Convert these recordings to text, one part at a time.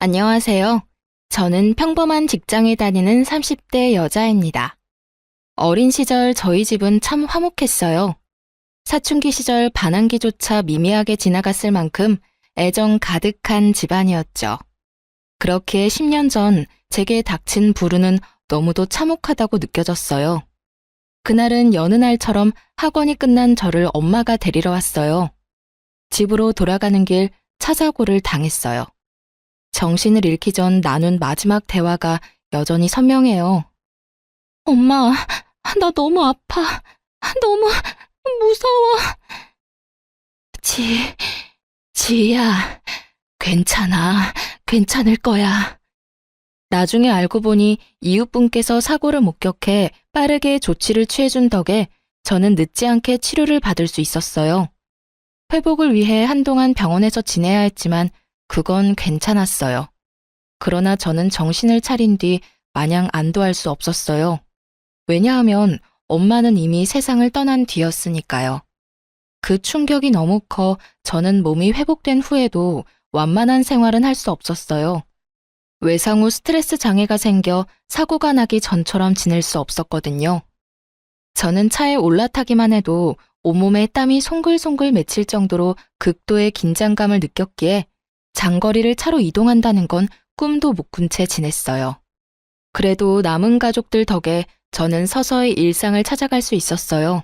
안녕하세요. 저는 평범한 직장에 다니는 30대 여자입니다. 어린 시절 저희 집은 참 화목했어요. 사춘기 시절 반항기조차 미미하게 지나갔을 만큼 애정 가득한 집안이었죠. 그렇게 10년 전 제게 닥친 불운은 너무도 참혹하다고 느껴졌어요. 그날은 여느 날처럼 학원이 끝난 저를 엄마가 데리러 왔어요. 집으로 돌아가는 길 차사고를 당했어요. 정신을 잃기 전 나눈 마지막 대화가 여전히 선명해요. 엄마, 나 너무 아파. 너무 무서워. 지희야, 괜찮아. 괜찮을 거야. 나중에 알고 보니 이웃분께서 사고를 목격해 빠르게 조치를 취해준 덕에 저는 늦지 않게 치료를 받을 수 있었어요. 회복을 위해 한동안 병원에서 지내야 했지만 그건 괜찮았어요. 그러나 저는 정신을 차린 뒤 마냥 안도할 수 없었어요. 왜냐하면 엄마는 이미 세상을 떠난 뒤였으니까요. 그 충격이 너무 커 저는 몸이 회복된 후에도 완만한 생활은 할 수 없었어요. 외상 후 스트레스 장애가 생겨 사고가 나기 전처럼 지낼 수 없었거든요. 저는 차에 올라타기만 해도 온몸에 땀이 송글송글 맺힐 정도로 극도의 긴장감을 느꼈기에 장거리를 차로 이동한다는 건 꿈도 못 꾼 채 지냈어요. 그래도 남은 가족들 덕에 저는 서서히 일상을 찾아갈 수 있었어요.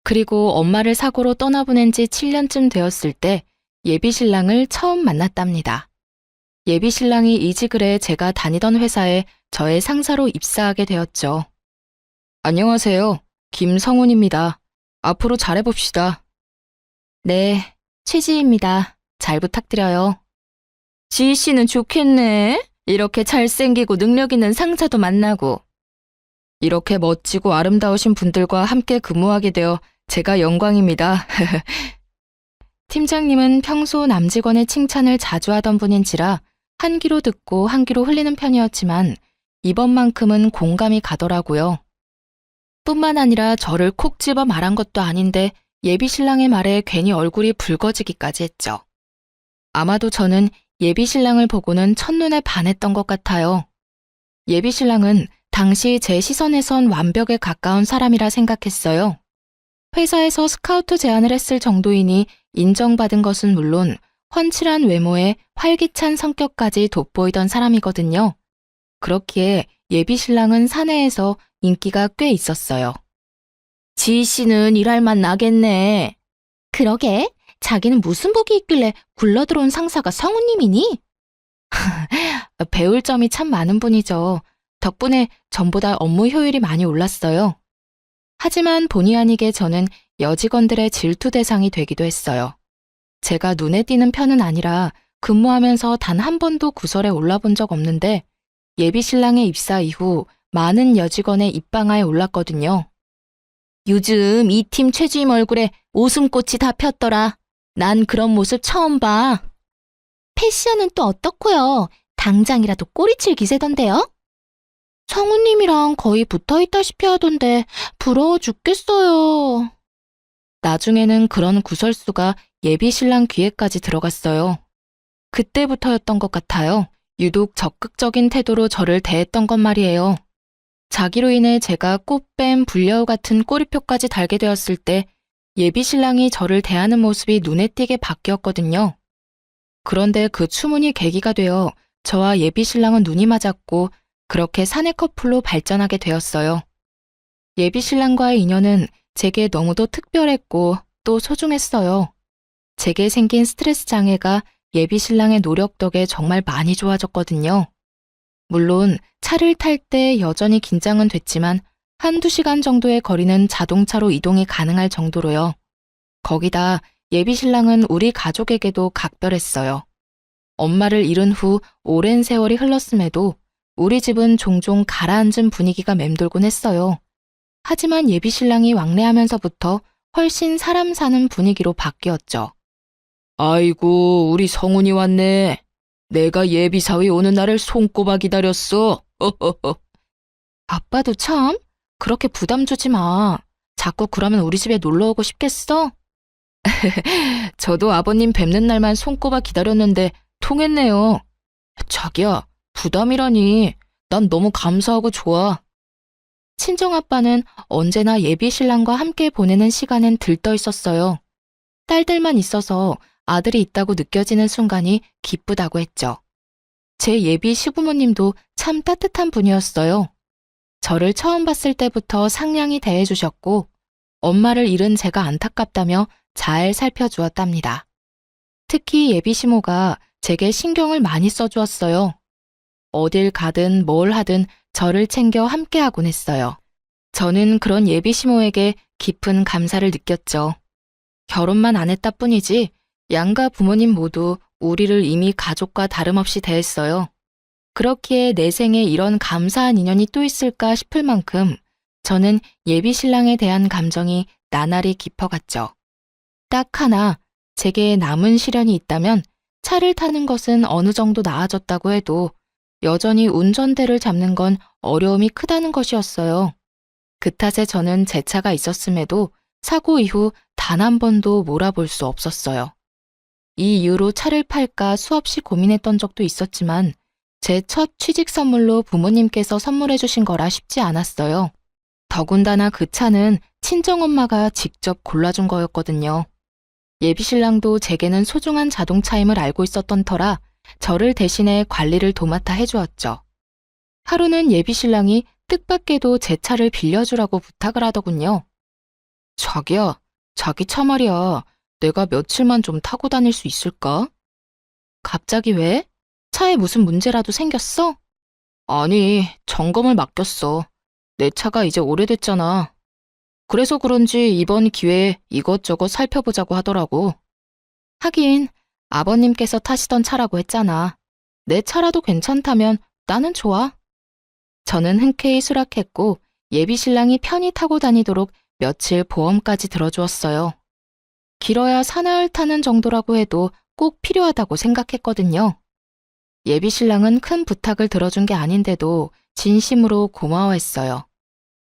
그리고 엄마를 사고로 떠나보낸 지 7년쯤 되었을 때 예비신랑을 처음 만났답니다. 예비신랑이 이직을 해 제가 다니던 회사에 저의 상사로 입사하게 되었죠. 안녕하세요. 김성훈입니다. 앞으로 잘해봅시다. 네, 최지희입니다. 잘 부탁드려요. 지희 씨는 좋겠네. 이렇게 잘생기고 능력 있는 상사도 만나고. 이렇게 멋지고 아름다우신 분들과 함께 근무하게 되어 제가 영광입니다. 팀장님은 평소 남직원의 칭찬을 자주 하던 분인지라 한 귀로 듣고 한 귀로 흘리는 편이었지만 이번만큼은 공감이 가더라고요. 뿐만 아니라 저를 콕 집어 말한 것도 아닌데 예비신랑의 말에 괜히 얼굴이 붉어지기까지 했죠. 아마도 저는 예비신랑을 보고는 첫눈에 반했던 것 같아요. 예비신랑은 당시 제 시선에선 완벽에 가까운 사람이라 생각했어요. 회사에서 스카우트 제안을 했을 정도이니 인정받은 것은 물론 훤칠한 외모에 활기찬 성격까지 돋보이던 사람이거든요. 그렇기에 예비신랑은 사내에서 인기가 꽤 있었어요. 지희 씨는 일할 맛 나겠네. 그러게, 자기는 무슨 복이 있길래 굴러들어온 상사가 성우님이니? 배울 점이 참 많은 분이죠. 덕분에 전보다 업무 효율이 많이 올랐어요. 하지만 본의 아니게 저는 여직원들의 질투 대상이 되기도 했어요. 제가 눈에 띄는 편은 아니라 근무하면서 단 한 번도 구설에 올라본 적 없는데 예비신랑의 입사 이후 많은 여직원의 입방아에 올랐거든요. 요즘 이 팀 최주임 얼굴에 웃음꽃이 다 폈더라. 난 그런 모습 처음 봐. 패션은 또 어떻고요? 당장이라도 꼬리칠 기세던데요? 성우님이랑 거의 붙어있다시피 하던데 부러워 죽겠어요. 나중에는 그런 구설수가 예비신랑 귀에까지 들어갔어요. 그때부터였던 것 같아요. 유독 적극적인 태도로 저를 대했던 것 말이에요. 자기로 인해 제가 꽃뱀 불려우 같은 꼬리표까지 달게 되었을 때 예비신랑이 저를 대하는 모습이 눈에 띄게 바뀌었거든요. 그런데 그 추문이 계기가 되어 저와 예비신랑은 눈이 맞았고 그렇게 사내 커플로 발전하게 되었어요. 예비신랑과의 인연은 제게 너무도 특별했고 또 소중했어요. 제게 생긴 스트레스 장애가 예비신랑의 노력 덕에 정말 많이 좋아졌거든요. 물론 차를 탈 때 여전히 긴장은 됐지만 한두 시간 정도의 거리는 자동차로 이동이 가능할 정도로요. 거기다 예비신랑은 우리 가족에게도 각별했어요. 엄마를 잃은 후 오랜 세월이 흘렀음에도 우리 집은 종종 가라앉은 분위기가 맴돌곤 했어요. 하지만 예비신랑이 왕래하면서부터 훨씬 사람 사는 분위기로 바뀌었죠. 아이고, 우리 성훈이 왔네. 내가 예비사위 오는 날을 손꼽아 기다렸어. 아빠도 참, 그렇게 부담 주지 마. 자꾸 그러면 우리 집에 놀러 오고 싶겠어? 저도 아버님 뵙는 날만 손꼽아 기다렸는데 통했네요. 자기야, 부담이라니. 난 너무 감사하고 좋아. 친정아빠는 언제나 예비 신랑과 함께 보내는 시간엔 들떠 있었어요. 딸들만 있어서 아들이 있다고 느껴지는 순간이 기쁘다고 했죠. 제 예비 시부모님도 참 따뜻한 분이었어요. 저를 처음 봤을 때부터 상냥히 대해주셨고 엄마를 잃은 제가 안타깝다며 잘 살펴주었답니다. 특히 예비 시모가 제게 신경을 많이 써주었어요. 어딜 가든 뭘 하든 저를 챙겨 함께하곤 했어요. 저는 그런 예비 시모에게 깊은 감사를 느꼈죠. 결혼만 안 했다 뿐이지 양가 부모님 모두 우리를 이미 가족과 다름없이 대했어요. 그렇기에 내 생에 이런 감사한 인연이 또 있을까 싶을 만큼 저는 예비 신랑에 대한 감정이 나날이 깊어갔죠. 딱 하나, 제게 남은 시련이 있다면 차를 타는 것은 어느 정도 나아졌다고 해도 여전히 운전대를 잡는 건 어려움이 크다는 것이었어요. 그 탓에 저는 제 차가 있었음에도 사고 이후 단 한 번도 몰아볼 수 없었어요. 이 이유로 차를 팔까 수없이 고민했던 적도 있었지만 제 첫 취직 선물로 부모님께서 선물해 주신 거라 쉽지 않았어요. 더군다나 그 차는 친정엄마가 직접 골라준 거였거든요. 예비신랑도 제게는 소중한 자동차임을 알고 있었던 터라 저를 대신해 관리를 도맡아 해주었죠. 하루는 예비신랑이 뜻밖에도 제 차를 빌려주라고 부탁을 하더군요. 자기야, 자기 차 말이야. 내가 며칠만 좀 타고 다닐 수 있을까? 갑자기 왜? 차에 무슨 문제라도 생겼어? 아니, 점검을 맡겼어. 내 차가 이제 오래됐잖아. 그래서 그런지 이번 기회에 이것저것 살펴보자고 하더라고. 하긴 아버님께서 타시던 차라고 했잖아. 내 차라도 괜찮다면 나는 좋아. 저는 흔쾌히 수락했고 예비신랑이 편히 타고 다니도록 며칠 보험까지 들어주었어요. 길어야 사나흘 타는 정도라고 해도 꼭 필요하다고 생각했거든요. 예비신랑은 큰 부탁을 들어준 게 아닌데도 진심으로 고마워했어요.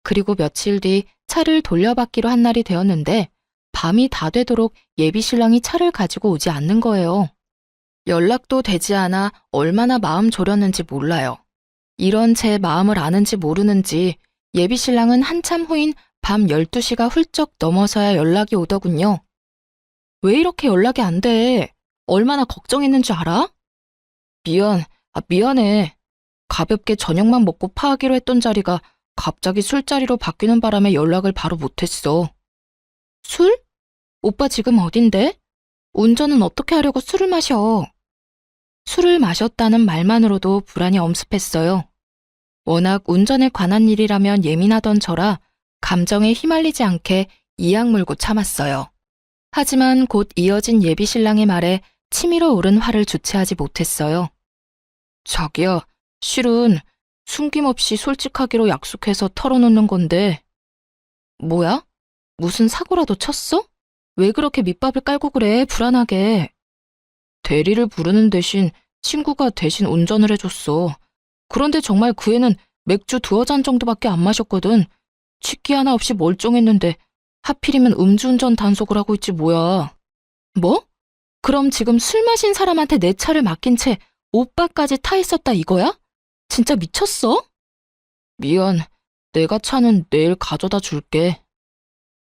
그리고 며칠 뒤 차를 돌려받기로 한 날이 되었는데 밤이 다 되도록 예비신랑이 차를 가지고 오지 않는 거예요. 연락도 되지 않아 얼마나 마음 졸였는지 몰라요. 이런 제 마음을 아는지 모르는지 예비신랑은 한참 후인 밤 12시가 훌쩍 넘어서야 연락이 오더군요. 왜 이렇게 연락이 안 돼? 얼마나 걱정했는지 알아? 미안해. 가볍게 저녁만 먹고 파하기로 했던 자리가 갑자기 술자리로 바뀌는 바람에 연락을 바로 못했어. 술? 오빠 지금 어딘데? 운전은 어떻게 하려고 술을 마셔? 술을 마셨다는 말만으로도 불안이 엄습했어요. 워낙 운전에 관한 일이라면 예민하던 저라 감정에 휘말리지 않게 이악 물고 참았어요. 하지만 곧 이어진 예비신랑의 말에 치밀어 오른 화를 주체하지 못했어요. 자기야, 실은 숨김없이 솔직하기로 약속해서 털어놓는 건데. 뭐야? 무슨 사고라도 쳤어? 왜 그렇게 밑밥을 깔고 그래, 불안하게. 대리를 부르는 대신 친구가 대신 운전을 해줬어. 그런데 정말 그 애는 맥주 2잔 정도밖에 안 마셨거든. 취기 하나 없이 멀쩡했는데 하필이면 음주운전 단속을 하고 있지 뭐야. 뭐? 그럼 지금 술 마신 사람한테 내 차를 맡긴 채 오빠까지 타 있었다 이거야? 진짜 미쳤어? 미안, 내가 차는 내일 가져다 줄게.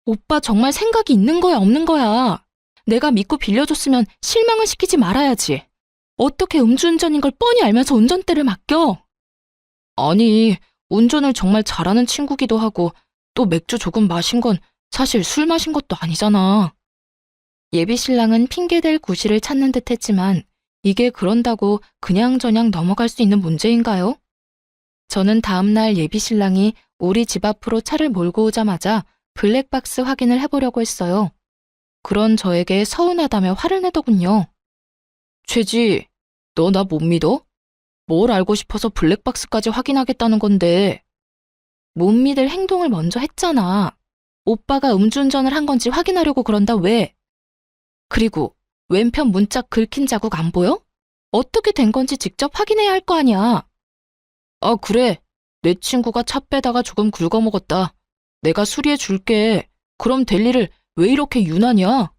오빠 정말 생각이 있는 거야, 없는 거야? 내가 믿고 빌려줬으면 실망을 시키지 말아야지. 어떻게 음주운전인 걸 뻔히 알면서 운전대를 맡겨? 아니, 운전을 정말 잘하는 친구기도 하고 또 맥주 조금 마신 건 사실 술 마신 것도 아니잖아. 예비신랑은 핑계댈 구실을 찾는 듯 했지만 이게 그런다고 그냥저냥 넘어갈 수 있는 문제인가요? 저는 다음날 예비신랑이 우리 집 앞으로 차를 몰고 오자마자 블랙박스 확인을 해보려고 했어요. 그런 저에게 서운하다며 화를 내더군요. 최지, 너 나 못 믿어? 뭘 알고 싶어서 블랙박스까지 확인하겠다는 건데. 못 믿을 행동을 먼저 했잖아. 오빠가 음주운전을 한 건지 확인하려고 그런다 왜? 그리고 왼편 문짝 긁힌 자국 안 보여? 어떻게 된 건지 직접 확인해야 할 거 아니야. 아, 그래. 내 친구가 차 빼다가 조금 긁어먹었다. 내가 수리해 줄게. 그럼 될 일을 왜 이렇게 유난이야?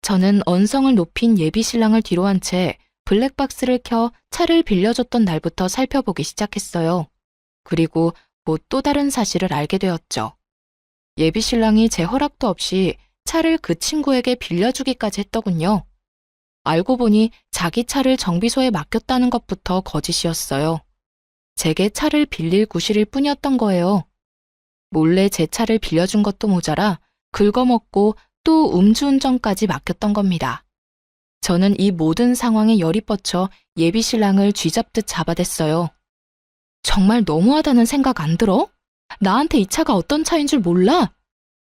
저는 언성을 높인 예비신랑을 뒤로 한 채 블랙박스를 켜 차를 빌려줬던 날부터 살펴보기 시작했어요. 그리고 곧 또 다른 사실을 알게 되었죠. 예비 신랑이 제 허락도 없이 차를 그 친구에게 빌려주기까지 했더군요. 알고 보니 자기 차를 정비소에 맡겼다는 것부터 거짓이었어요. 제게 차를 빌릴 구실일 뿐이었던 거예요. 몰래 제 차를 빌려준 것도 모자라 긁어먹고 또 음주운전까지 맡겼던 겁니다. 저는 이 모든 상황에 열이 뻗쳐 예비 신랑을 쥐잡듯 잡아댔어요. 정말 너무하다는 생각 안 들어? 나한테 이 차가 어떤 차인 줄 몰라?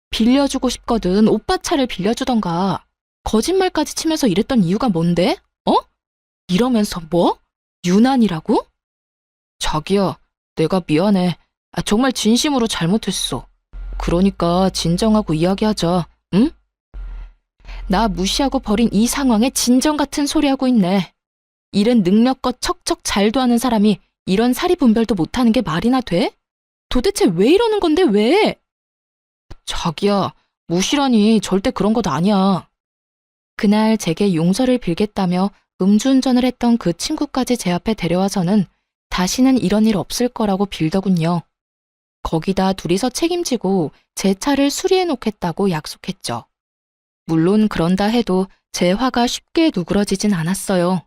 빌려주고 싶거든 오빠 차를 빌려주던가. 거짓말까지 치면서 이랬던 이유가 뭔데? 이러면서 뭐? 유난이라고? 자기야, 내가 미안해. 정말 진심으로 잘못했어. 그러니까 진정하고 이야기하자, 응? 나 무시하고 버린 이 상황에 진정 같은 소리 하고 있네. 일은 능력껏 척척 잘도 하는 사람이 이런 사리 분별도 못하는 게 말이나 돼? 도대체 왜 이러는 건데 왜? 자기야, 무시라니 절대 그런 것 아니야. 그날 제게 용서를 빌겠다며 음주운전을 했던 그 친구까지 제 앞에 데려와서는 다시는 이런 일 없을 거라고 빌더군요. 거기다 둘이서 책임지고 제 차를 수리해 놓겠다고 약속했죠. 물론 그런다 해도 제 화가 쉽게 누그러지진 않았어요.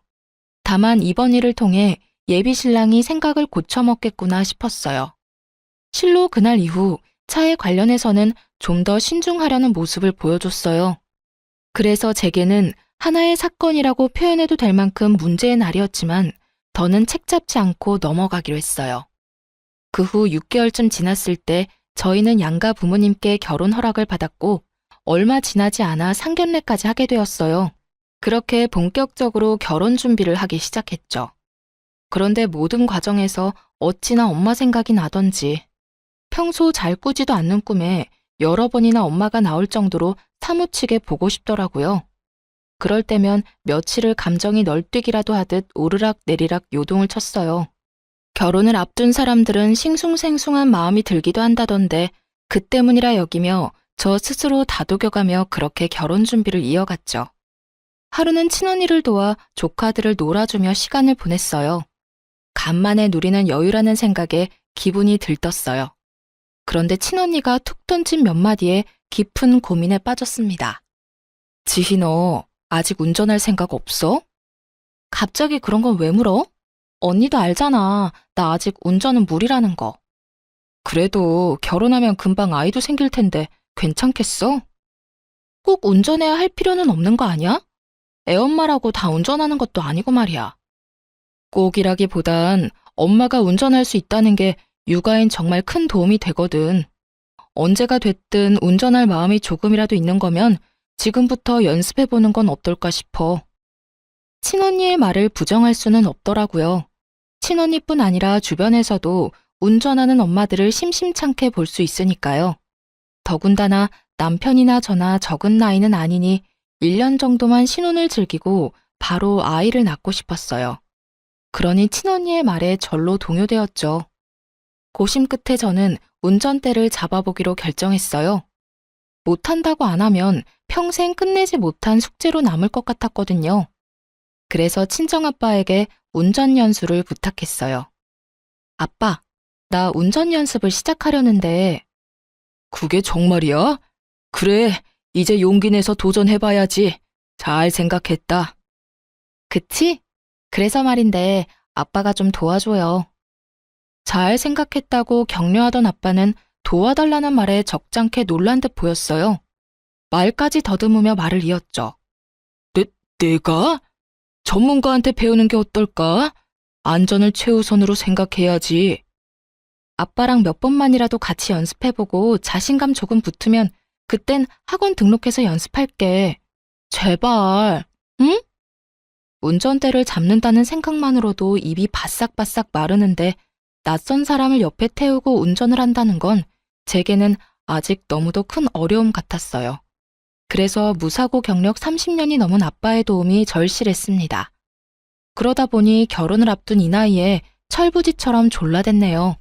다만 이번 일을 통해 예비 신랑이 생각을 고쳐먹겠구나 싶었어요. 실로 그날 이후 차에 관련해서는 좀 더 신중하려는 모습을 보여줬어요. 그래서 제게는 하나의 사건이라고 표현해도 될 만큼 문제의 날이었지만 더는 책잡지 않고 넘어가기로 했어요. 그 후 6개월쯤 지났을 때 저희는 양가 부모님께 결혼 허락을 받았고 얼마 지나지 않아 상견례까지 하게 되었어요. 그렇게 본격적으로 결혼 준비를 하기 시작했죠. 그런데 모든 과정에서 어찌나 엄마 생각이 나던지 평소 잘 꾸지도 않는 꿈에 여러 번이나 엄마가 나올 정도로 사무치게 보고 싶더라고요. 그럴 때면 며칠을 감정이 널뛰기라도 하듯 오르락 내리락 요동을 쳤어요. 결혼을 앞둔 사람들은 싱숭생숭한 마음이 들기도 한다던데 그 때문이라 여기며 저 스스로 다독여가며 그렇게 결혼 준비를 이어갔죠. 하루는 친언니를 도와 조카들을 놀아주며 시간을 보냈어요. 간만에 누리는 여유라는 생각에 기분이 들떴어요. 그런데 친언니가 툭 던진 몇 마디에 깊은 고민에 빠졌습니다. 지희 너 아직 운전할 생각 없어? 갑자기 그런 건 왜 물어? 언니도 알잖아. 나 아직 운전은 무리라는 거. 그래도 결혼하면 금방 아이도 생길 텐데 괜찮겠어? 꼭 운전해야 할 필요는 없는 거 아니야? 애엄마라고 다 운전하는 것도 아니고 말이야. 꼭이라기보단 엄마가 운전할 수 있다는 게 육아엔 정말 큰 도움이 되거든. 언제가 됐든 운전할 마음이 조금이라도 있는 거면 지금부터 연습해보는 건 어떨까 싶어. 친언니의 말을 부정할 수는 없더라고요. 친언니뿐 아니라 주변에서도 운전하는 엄마들을 심심찮게 볼 수 있으니까요. 더군다나 남편이나 저나 적은 나이는 아니니 1년 정도만 신혼을 즐기고 바로 아이를 낳고 싶었어요. 그러니 친언니의 말에 절로 동요되었죠. 고심 끝에 저는 운전대를 잡아보기로 결정했어요. 못한다고 안 하면 평생 끝내지 못한 숙제로 남을 것 같았거든요. 그래서 친정아빠에게 운전 연수를 부탁했어요. 아빠, 나 운전 연습을 시작하려는데. 그게 정말이야? 그래, 이제 용기 내서 도전해봐야지. 잘 생각했다. 그치? 그래서 말인데 아빠가 좀 도와줘요. 잘 생각했다고 격려하던 아빠는 도와달라는 말에 적잖게 놀란 듯 보였어요. 말까지 더듬으며 말을 이었죠. 내가? 전문가한테 배우는 게 어떨까? 안전을 최우선으로 생각해야지. 아빠랑 몇 번만이라도 같이 연습해보고 자신감 조금 붙으면 그땐 학원 등록해서 연습할게. 제발, 응? 운전대를 잡는다는 생각만으로도 입이 바싹바싹 마르는데 낯선 사람을 옆에 태우고 운전을 한다는 건 제게는 아직 너무도 큰 어려움 같았어요. 그래서 무사고 경력 30년이 넘은 아빠의 도움이 절실했습니다. 그러다 보니 결혼을 앞둔 이 나이에 철부지처럼 졸라댔네요.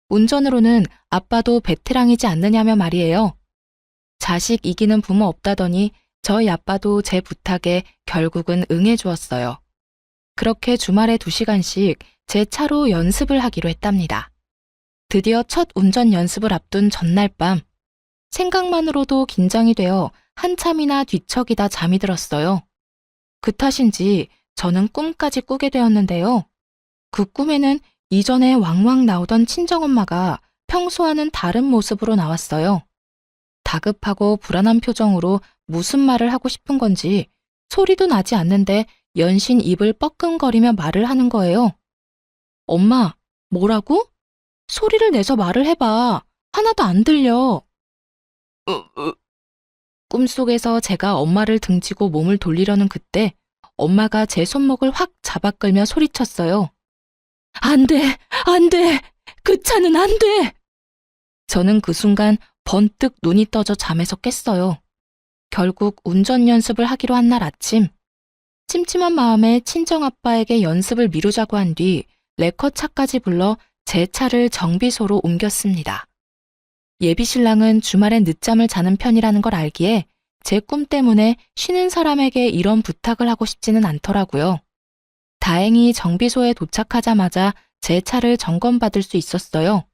운전으로는 아빠도 베테랑이지 않느냐며 말이에요. 자식 이기는 부모 없다더니 저희 아빠도 제 부탁에 결국은 응해주었어요. 그렇게 주말에 2시간씩 제 차로 연습을 하기로 했답니다. 드디어 첫 운전 연습을 앞둔 전날 밤, 생각만으로도 긴장이 되어 한참이나 뒤척이다 잠이 들었어요. 그 탓인지 저는 꿈까지 꾸게 되었는데요. 그 꿈에는 이전에 왕왕 나오던 친정엄마가 평소와는 다른 모습으로 나왔어요. 다급하고 불안한 표정으로 무슨 말을 하고 싶은 건지 소리도 나지 않는데 연신 입을 뻐끔거리며 말을 하는 거예요. 엄마, 뭐라고? 소리를 내서 말을 해봐. 하나도 안 들려. 꿈속에서 제가 엄마를 등지고 몸을 돌리려는 그때 엄마가 제 손목을 확 잡아 끌며 소리쳤어요. 안 돼, 안 돼, 그 차는 안 돼. 저는 그 순간 번뜩 눈이 떠져 잠에서 깼어요. 결국 운전 연습을 하기로 한 날 아침, 찜찜한 마음에 친정아빠에게 연습을 미루자고 한 뒤 레커차까지 불러 제 차를 정비소로 옮겼습니다. 예비신랑은 주말엔 늦잠을 자는 편이라는 걸 알기에 제 꿈 때문에 쉬는 사람에게 이런 부탁을 하고 싶지는 않더라고요. 다행히 정비소에 도착하자마자 제 차를 점검받을 수 있었어요.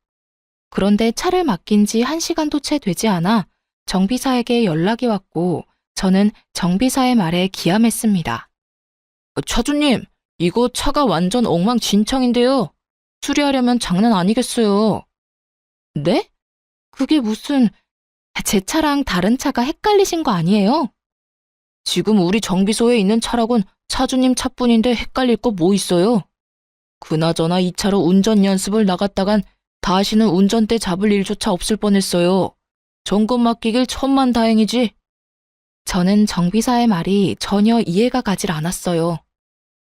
그런데 차를 맡긴 지 1시간도 채 되지 않아 정비사에게 연락이 왔고 저는 정비사의 말에 기함했습니다. 차주님, 이거 차가 완전 엉망진창인데요. 수리하려면 장난 아니겠어요. 네? 그게 무슨... 제 차랑 다른 차가 헷갈리신 거 아니에요? 지금 우리 정비소에 있는 차락은 차주님 차뿐인데 헷갈릴 거 뭐 있어요? 그나저나 이 차로 운전 연습을 나갔다간 다시는 운전대 잡을 일조차 없을 뻔했어요. 점검 맡기길 천만다행이지. 저는 정비사의 말이 전혀 이해가 가질 않았어요.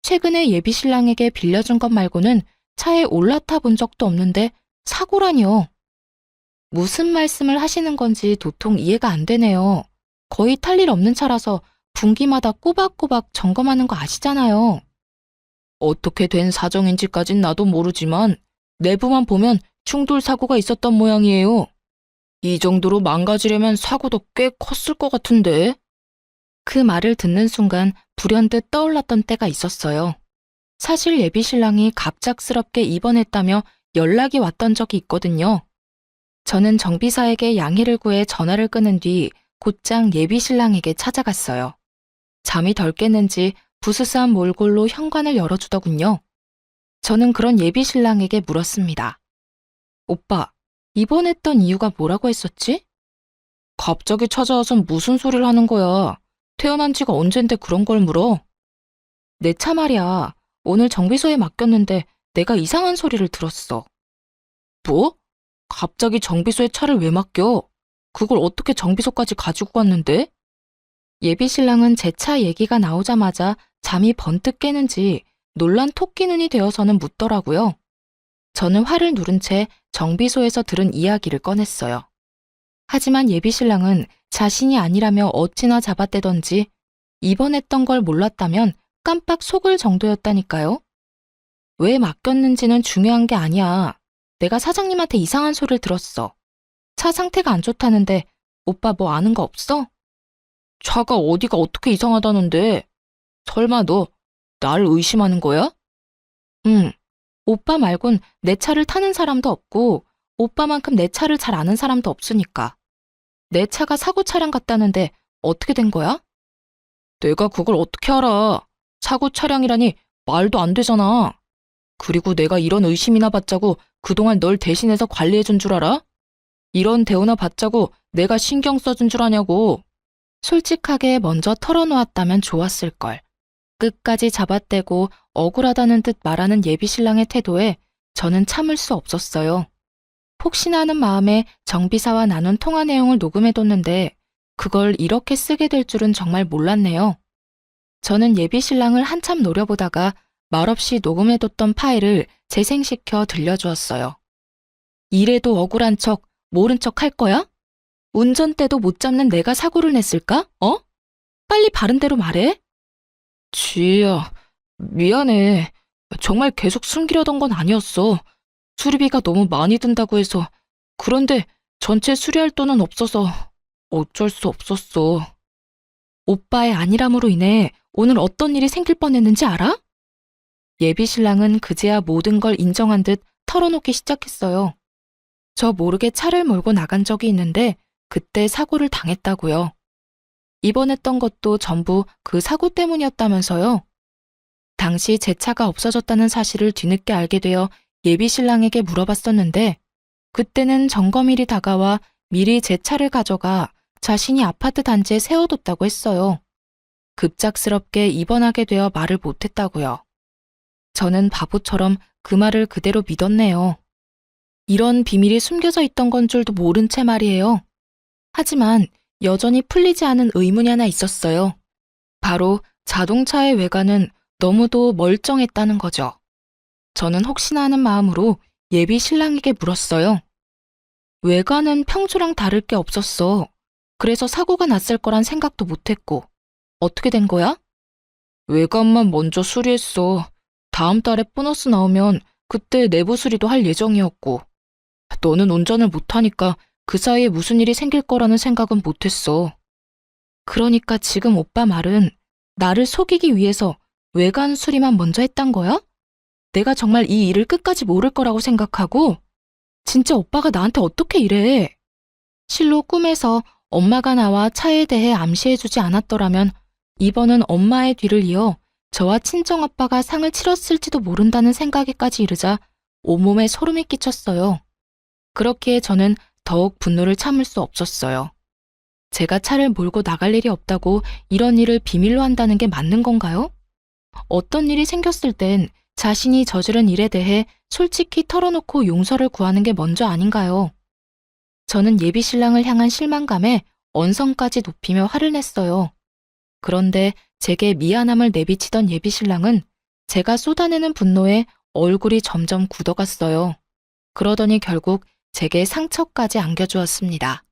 최근에 예비신랑에게 빌려준 것 말고는 차에 올라타 본 적도 없는데 사고라니요. 무슨 말씀을 하시는 건지 도통 이해가 안 되네요. 거의 탈 일 없는 차라서 분기마다 꼬박꼬박 점검하는 거 아시잖아요. 어떻게 된 사정인지까진 나도 모르지만 내부만 보면 충돌 사고가 있었던 모양이에요. 이 정도로 망가지려면 사고도 꽤 컸을 것 같은데. 그 말을 듣는 순간 불현듯 떠올랐던 때가 있었어요. 사실 예비신랑이 갑작스럽게 입원했다며 연락이 왔던 적이 있거든요. 저는 정비사에게 양해를 구해 전화를 끊은 뒤 곧장 예비신랑에게 찾아갔어요. 잠이 덜 깼는지 부스스한 몰골로 현관을 열어주더군요. 저는 그런 예비신랑에게 물었습니다. 오빠, 입원했던 이유가 뭐라고 했었지? 갑자기 찾아와서 무슨 소리를 하는 거야. 태어난 지가 언젠데 그런 걸 물어. 내 차 말이야. 오늘 정비소에 맡겼는데 내가 이상한 소리를 들었어. 뭐? 갑자기 정비소에 차를 왜 맡겨? 그걸 어떻게 정비소까지 가지고 갔는데? 예비신랑은 제 차 얘기가 나오자마자 잠이 번뜩 깨는지 놀란 토끼 눈이 되어서는 묻더라고요. 저는 화를 누른 채 정비소에서 들은 이야기를 꺼냈어요. 하지만 예비신랑은 자신이 아니라며 어찌나 잡아떼던지 입원했던 걸 몰랐다면 깜빡 속을 정도였다니까요. 왜 맡겼는지는 중요한 게 아니야. 내가 사장님한테 이상한 소리를 들었어. 차 상태가 안 좋다는데 오빠 뭐 아는 거 없어? 차가 어디가 어떻게 이상하다는데? 설마 너 날 의심하는 거야? 응. 오빠 말곤 내 차를 타는 사람도 없고 오빠만큼 내 차를 잘 아는 사람도 없으니까. 내 차가 사고 차량 같다는데 어떻게 된 거야? 내가 그걸 어떻게 알아? 사고 차량이라니 말도 안 되잖아. 그리고 내가 이런 의심이나 받자고 그동안 널 대신해서 관리해준 줄 알아? 이런 대우나 받자고 내가 신경 써준 줄 아냐고. 솔직하게 먼저 털어놓았다면 좋았을걸. 끝까지 잡아떼고 억울하다는 듯 말하는 예비신랑의 태도에 저는 참을 수 없었어요. 혹시나 하는 마음에 정비사와 나눈 통화 내용을 녹음해뒀는데 그걸 이렇게 쓰게 될 줄은 정말 몰랐네요. 저는 예비신랑을 한참 노려보다가 말없이 녹음해뒀던 파일을 재생시켜 들려주었어요. 이래도 억울한 척, 모른 척 할 거야? 운전대도 못 잡는 내가 사고를 냈을까? 어? 빨리 바른 대로 말해. 지희야, 미안해. 정말 계속 숨기려던 건 아니었어. 수리비가 너무 많이 든다고 해서. 그런데 전체 수리할 돈은 없어서 어쩔 수 없었어. 오빠의 안일함으로 인해 오늘 어떤 일이 생길 뻔했는지 알아? 예비 신랑은 그제야 모든 걸 인정한 듯 털어놓기 시작했어요. 저 모르게 차를 몰고 나간 적이 있는데 그때 사고를 당했다고요. 입원했던 것도 전부 그 사고 때문이었다면서요. 당시 제 차가 없어졌다는 사실을 뒤늦게 알게 되어 예비 신랑에게 물어봤었는데 그때는 점검일이 다가와 미리 제 차를 가져가 자신이 아파트 단지에 세워뒀다고 했어요. 급작스럽게 입원하게 되어 말을 못했다고요. 저는 바보처럼 그 말을 그대로 믿었네요. 이런 비밀이 숨겨져 있던 건 줄도 모른 채 말이에요. 하지만 여전히 풀리지 않은 의문이 하나 있었어요. 바로 자동차의 외관은 너무도 멀쩡했다는 거죠. 저는 혹시나 하는 마음으로 예비 신랑에게 물었어요. 외관은 평소랑 다를 게 없었어. 그래서 사고가 났을 거란 생각도 못했고. 어떻게 된 거야? 외관만 먼저 수리했어. 다음 달에 보너스 나오면 그때 내부 수리도 할 예정이었고. 너는 운전을 못하니까 그 사이에 무슨 일이 생길 거라는 생각은 못했어. 그러니까 지금 오빠 말은 나를 속이기 위해서 외관 수리만 먼저 했단 거야? 내가 정말 이 일을 끝까지 모를 거라고 생각하고? 진짜 오빠가 나한테 어떻게 이래? 실로 꿈에서 엄마가 나와 차에 대해 암시해주지 않았더라면 이번은 엄마의 뒤를 이어 저와 친정아빠가 상을 치렀을지도 모른다는 생각에까지 이르자 온몸에 소름이 끼쳤어요. 그렇기에 저는 더욱 분노를 참을 수 없었어요. 제가 차를 몰고 나갈 일이 없다고 이런 일을 비밀로 한다는 게 맞는 건가요? 어떤 일이 생겼을 땐 자신이 저지른 일에 대해 솔직히 털어놓고 용서를 구하는 게 먼저 아닌가요? 저는 예비 신랑을 향한 실망감에 언성까지 높이며 화를 냈어요. 그런데 제게 미안함을 내비치던 예비 신랑은 제가 쏟아내는 분노에 얼굴이 점점 굳어갔어요. 그러더니 결국 제게 상처까지 안겨주었습니다.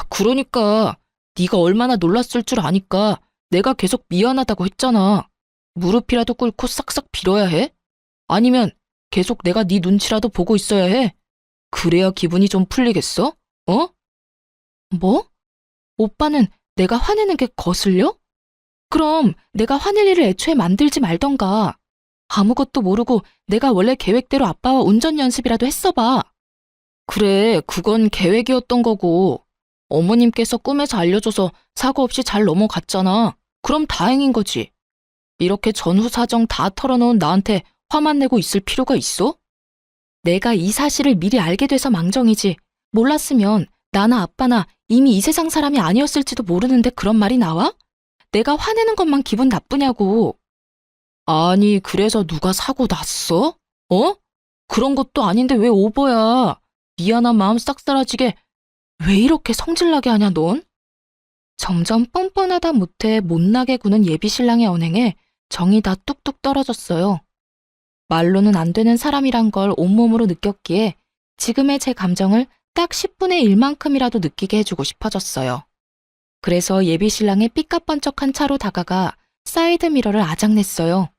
그러니까 네가 얼마나 놀랐을 줄 아니까 내가 계속 미안하다고 했잖아. 무릎이라도 꿇고 싹싹 빌어야 해? 아니면 계속 내가 네 눈치라도 보고 있어야 해? 그래야 기분이 좀 풀리겠어? 어? 뭐? 오빠는 내가 화내는 게 거슬려? 그럼 내가 화낼 일을 애초에 만들지 말던가. 아무것도 모르고 내가 원래 계획대로 아빠와 운전 연습이라도 했어봐. 그래, 그건 계획이었던 거고. 어머님께서 꿈에서 알려줘서 사고 없이 잘 넘어갔잖아. 그럼 다행인 거지. 이렇게 전후 사정 다 털어놓은 나한테 화만 내고 있을 필요가 있어? 내가 이 사실을 미리 알게 돼서 망정이지. 몰랐으면 나나 아빠나 이미 이 세상 사람이 아니었을지도 모르는데 그런 말이 나와? 내가 화내는 것만 기분 나쁘냐고. 아니, 그래서 누가 사고 났어? 어? 그런 것도 아닌데 왜 오버야? 미안한 마음 싹 사라지게 왜 이렇게 성질나게 하냐 넌? 점점 뻔뻔하다 못해 못나게 구는 예비 신랑의 언행에 정이 다 뚝뚝 떨어졌어요. 말로는 안 되는 사람이란 걸 온몸으로 느꼈기에 지금의 제 감정을 딱 10분의 1만큼이라도 느끼게 해주고 싶어졌어요. 그래서 예비 신랑의 삐까뻔쩍한 차로 다가가 사이드미러를 아작냈어요.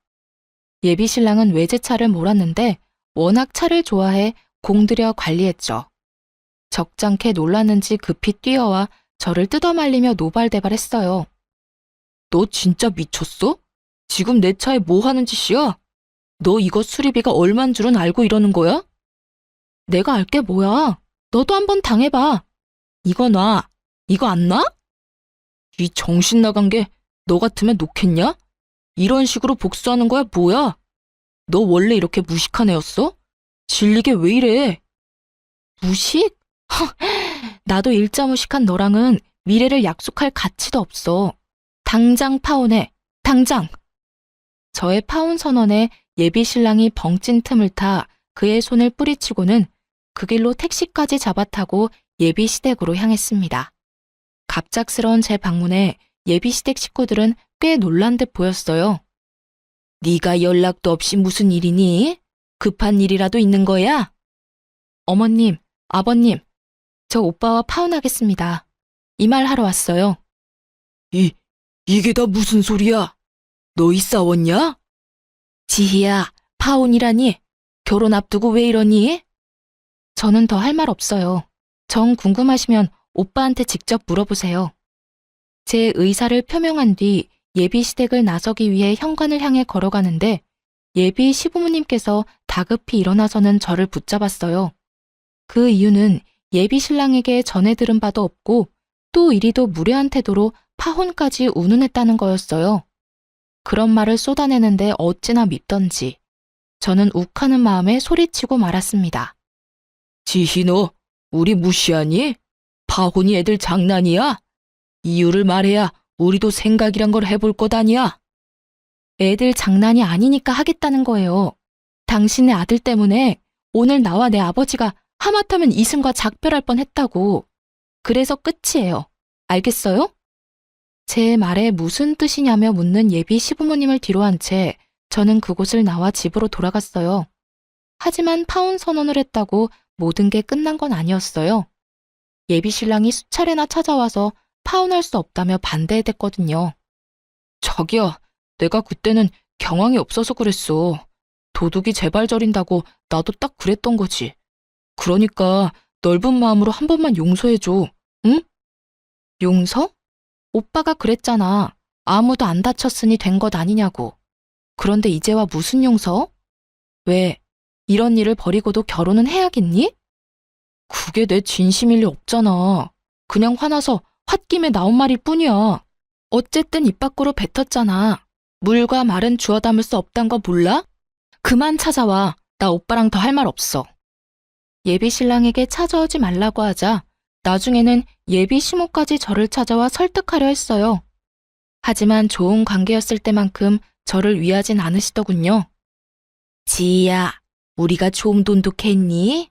예비 신랑은 외제차를 몰았는데 워낙 차를 좋아해 공들여 관리했죠. 적잖게 놀랐는지 급히 뛰어와 저를 뜯어말리며 노발대발했어요. 너 진짜 미쳤어? 지금 내 차에 뭐 하는 짓이야? 너 이거 수리비가 얼만 줄은 알고 이러는 거야? 내가 알게 뭐야? 너도 한번 당해봐. 이거 놔. 이거 안 놔? 이 정신 나간 게 너 같으면 놓겠냐? 이런 식으로 복수하는 거야 뭐야? 너 원래 이렇게 무식한 애였어? 질리게 왜 이래? 무식? 나도 일자 무식한 너랑은 미래를 약속할 가치도 없어. 당장 파혼해. 당장! 저의 파혼 선언에 예비 신랑이 벙찐 틈을 타 그의 손을 뿌리치고는 그 길로 택시까지 잡아타고 예비 시댁으로 향했습니다. 갑작스러운 제 방문에 예비 시댁 식구들은 꽤 놀란 듯 보였어요. 네가 연락도 없이 무슨 일이니? 급한 일이라도 있는 거야? 어머님, 아버님, 저 오빠와 파혼하겠습니다. 이 말 하러 왔어요. 이게 다 무슨 소리야? 너희 싸웠냐? 지희야, 파혼이라니? 결혼 앞두고 왜 이러니? 저는 더 할 말 없어요. 정 궁금하시면 오빠한테 직접 물어보세요. 제 의사를 표명한 뒤 예비 시댁을 나서기 위해 현관을 향해 걸어가는데 예비 시부모님께서 다급히 일어나서는 저를 붙잡았어요. 그 이유는 예비 신랑에게 전해 들은 바도 없고 또 이리도 무례한 태도로 파혼까지 운운했다는 거였어요. 그런 말을 쏟아내는데 어찌나 밉던지 저는 욱하는 마음에 소리치고 말았습니다. 지희 너 우리 무시하니? 파혼이 애들 장난이야? 이유를 말해야 우리도 생각이란 걸 해볼 것 아니야? 애들 장난이 아니니까 하겠다는 거예요. 당신의 아들 때문에 오늘 나와 내 아버지가 하마터면 이승과 작별할 뻔했다고. 그래서 끝이에요. 알겠어요? 제 말에 무슨 뜻이냐며 묻는 예비 시부모님을 뒤로 한 채 저는 그곳을 나와 집으로 돌아갔어요. 하지만 파혼 선언을 했다고 모든 게 끝난 건 아니었어요. 예비 신랑이 수차례나 찾아와서 파혼할 수 없다며 반대했거든요. 자기야, 내가 그때는 경황이 없어서 그랬어. 도둑이 제발 저린다고 나도 딱 그랬던 거지. 그러니까 넓은 마음으로 한 번만 용서해줘. 응? 용서? 오빠가 그랬잖아. 아무도 안 다쳤으니 된 것 아니냐고. 그런데 이제와 무슨 용서? 왜? 이런 일을 버리고도 결혼은 해야겠니? 그게 내 진심일 리 없잖아. 그냥 화나서 홧김에 나온 말일 뿐이야. 어쨌든 입 밖으로 뱉었잖아. 물과 말은 주워 담을 수 없단 거 몰라? 그만 찾아와. 나 오빠랑 더 할 말 없어. 예비 신랑에게 찾아오지 말라고 하자 나중에는 예비 시모까지 저를 찾아와 설득하려 했어요. 하지만 좋은 관계였을 때만큼 저를 위하진 않으시더군요. 지희야, 우리가 좀 돈독했니?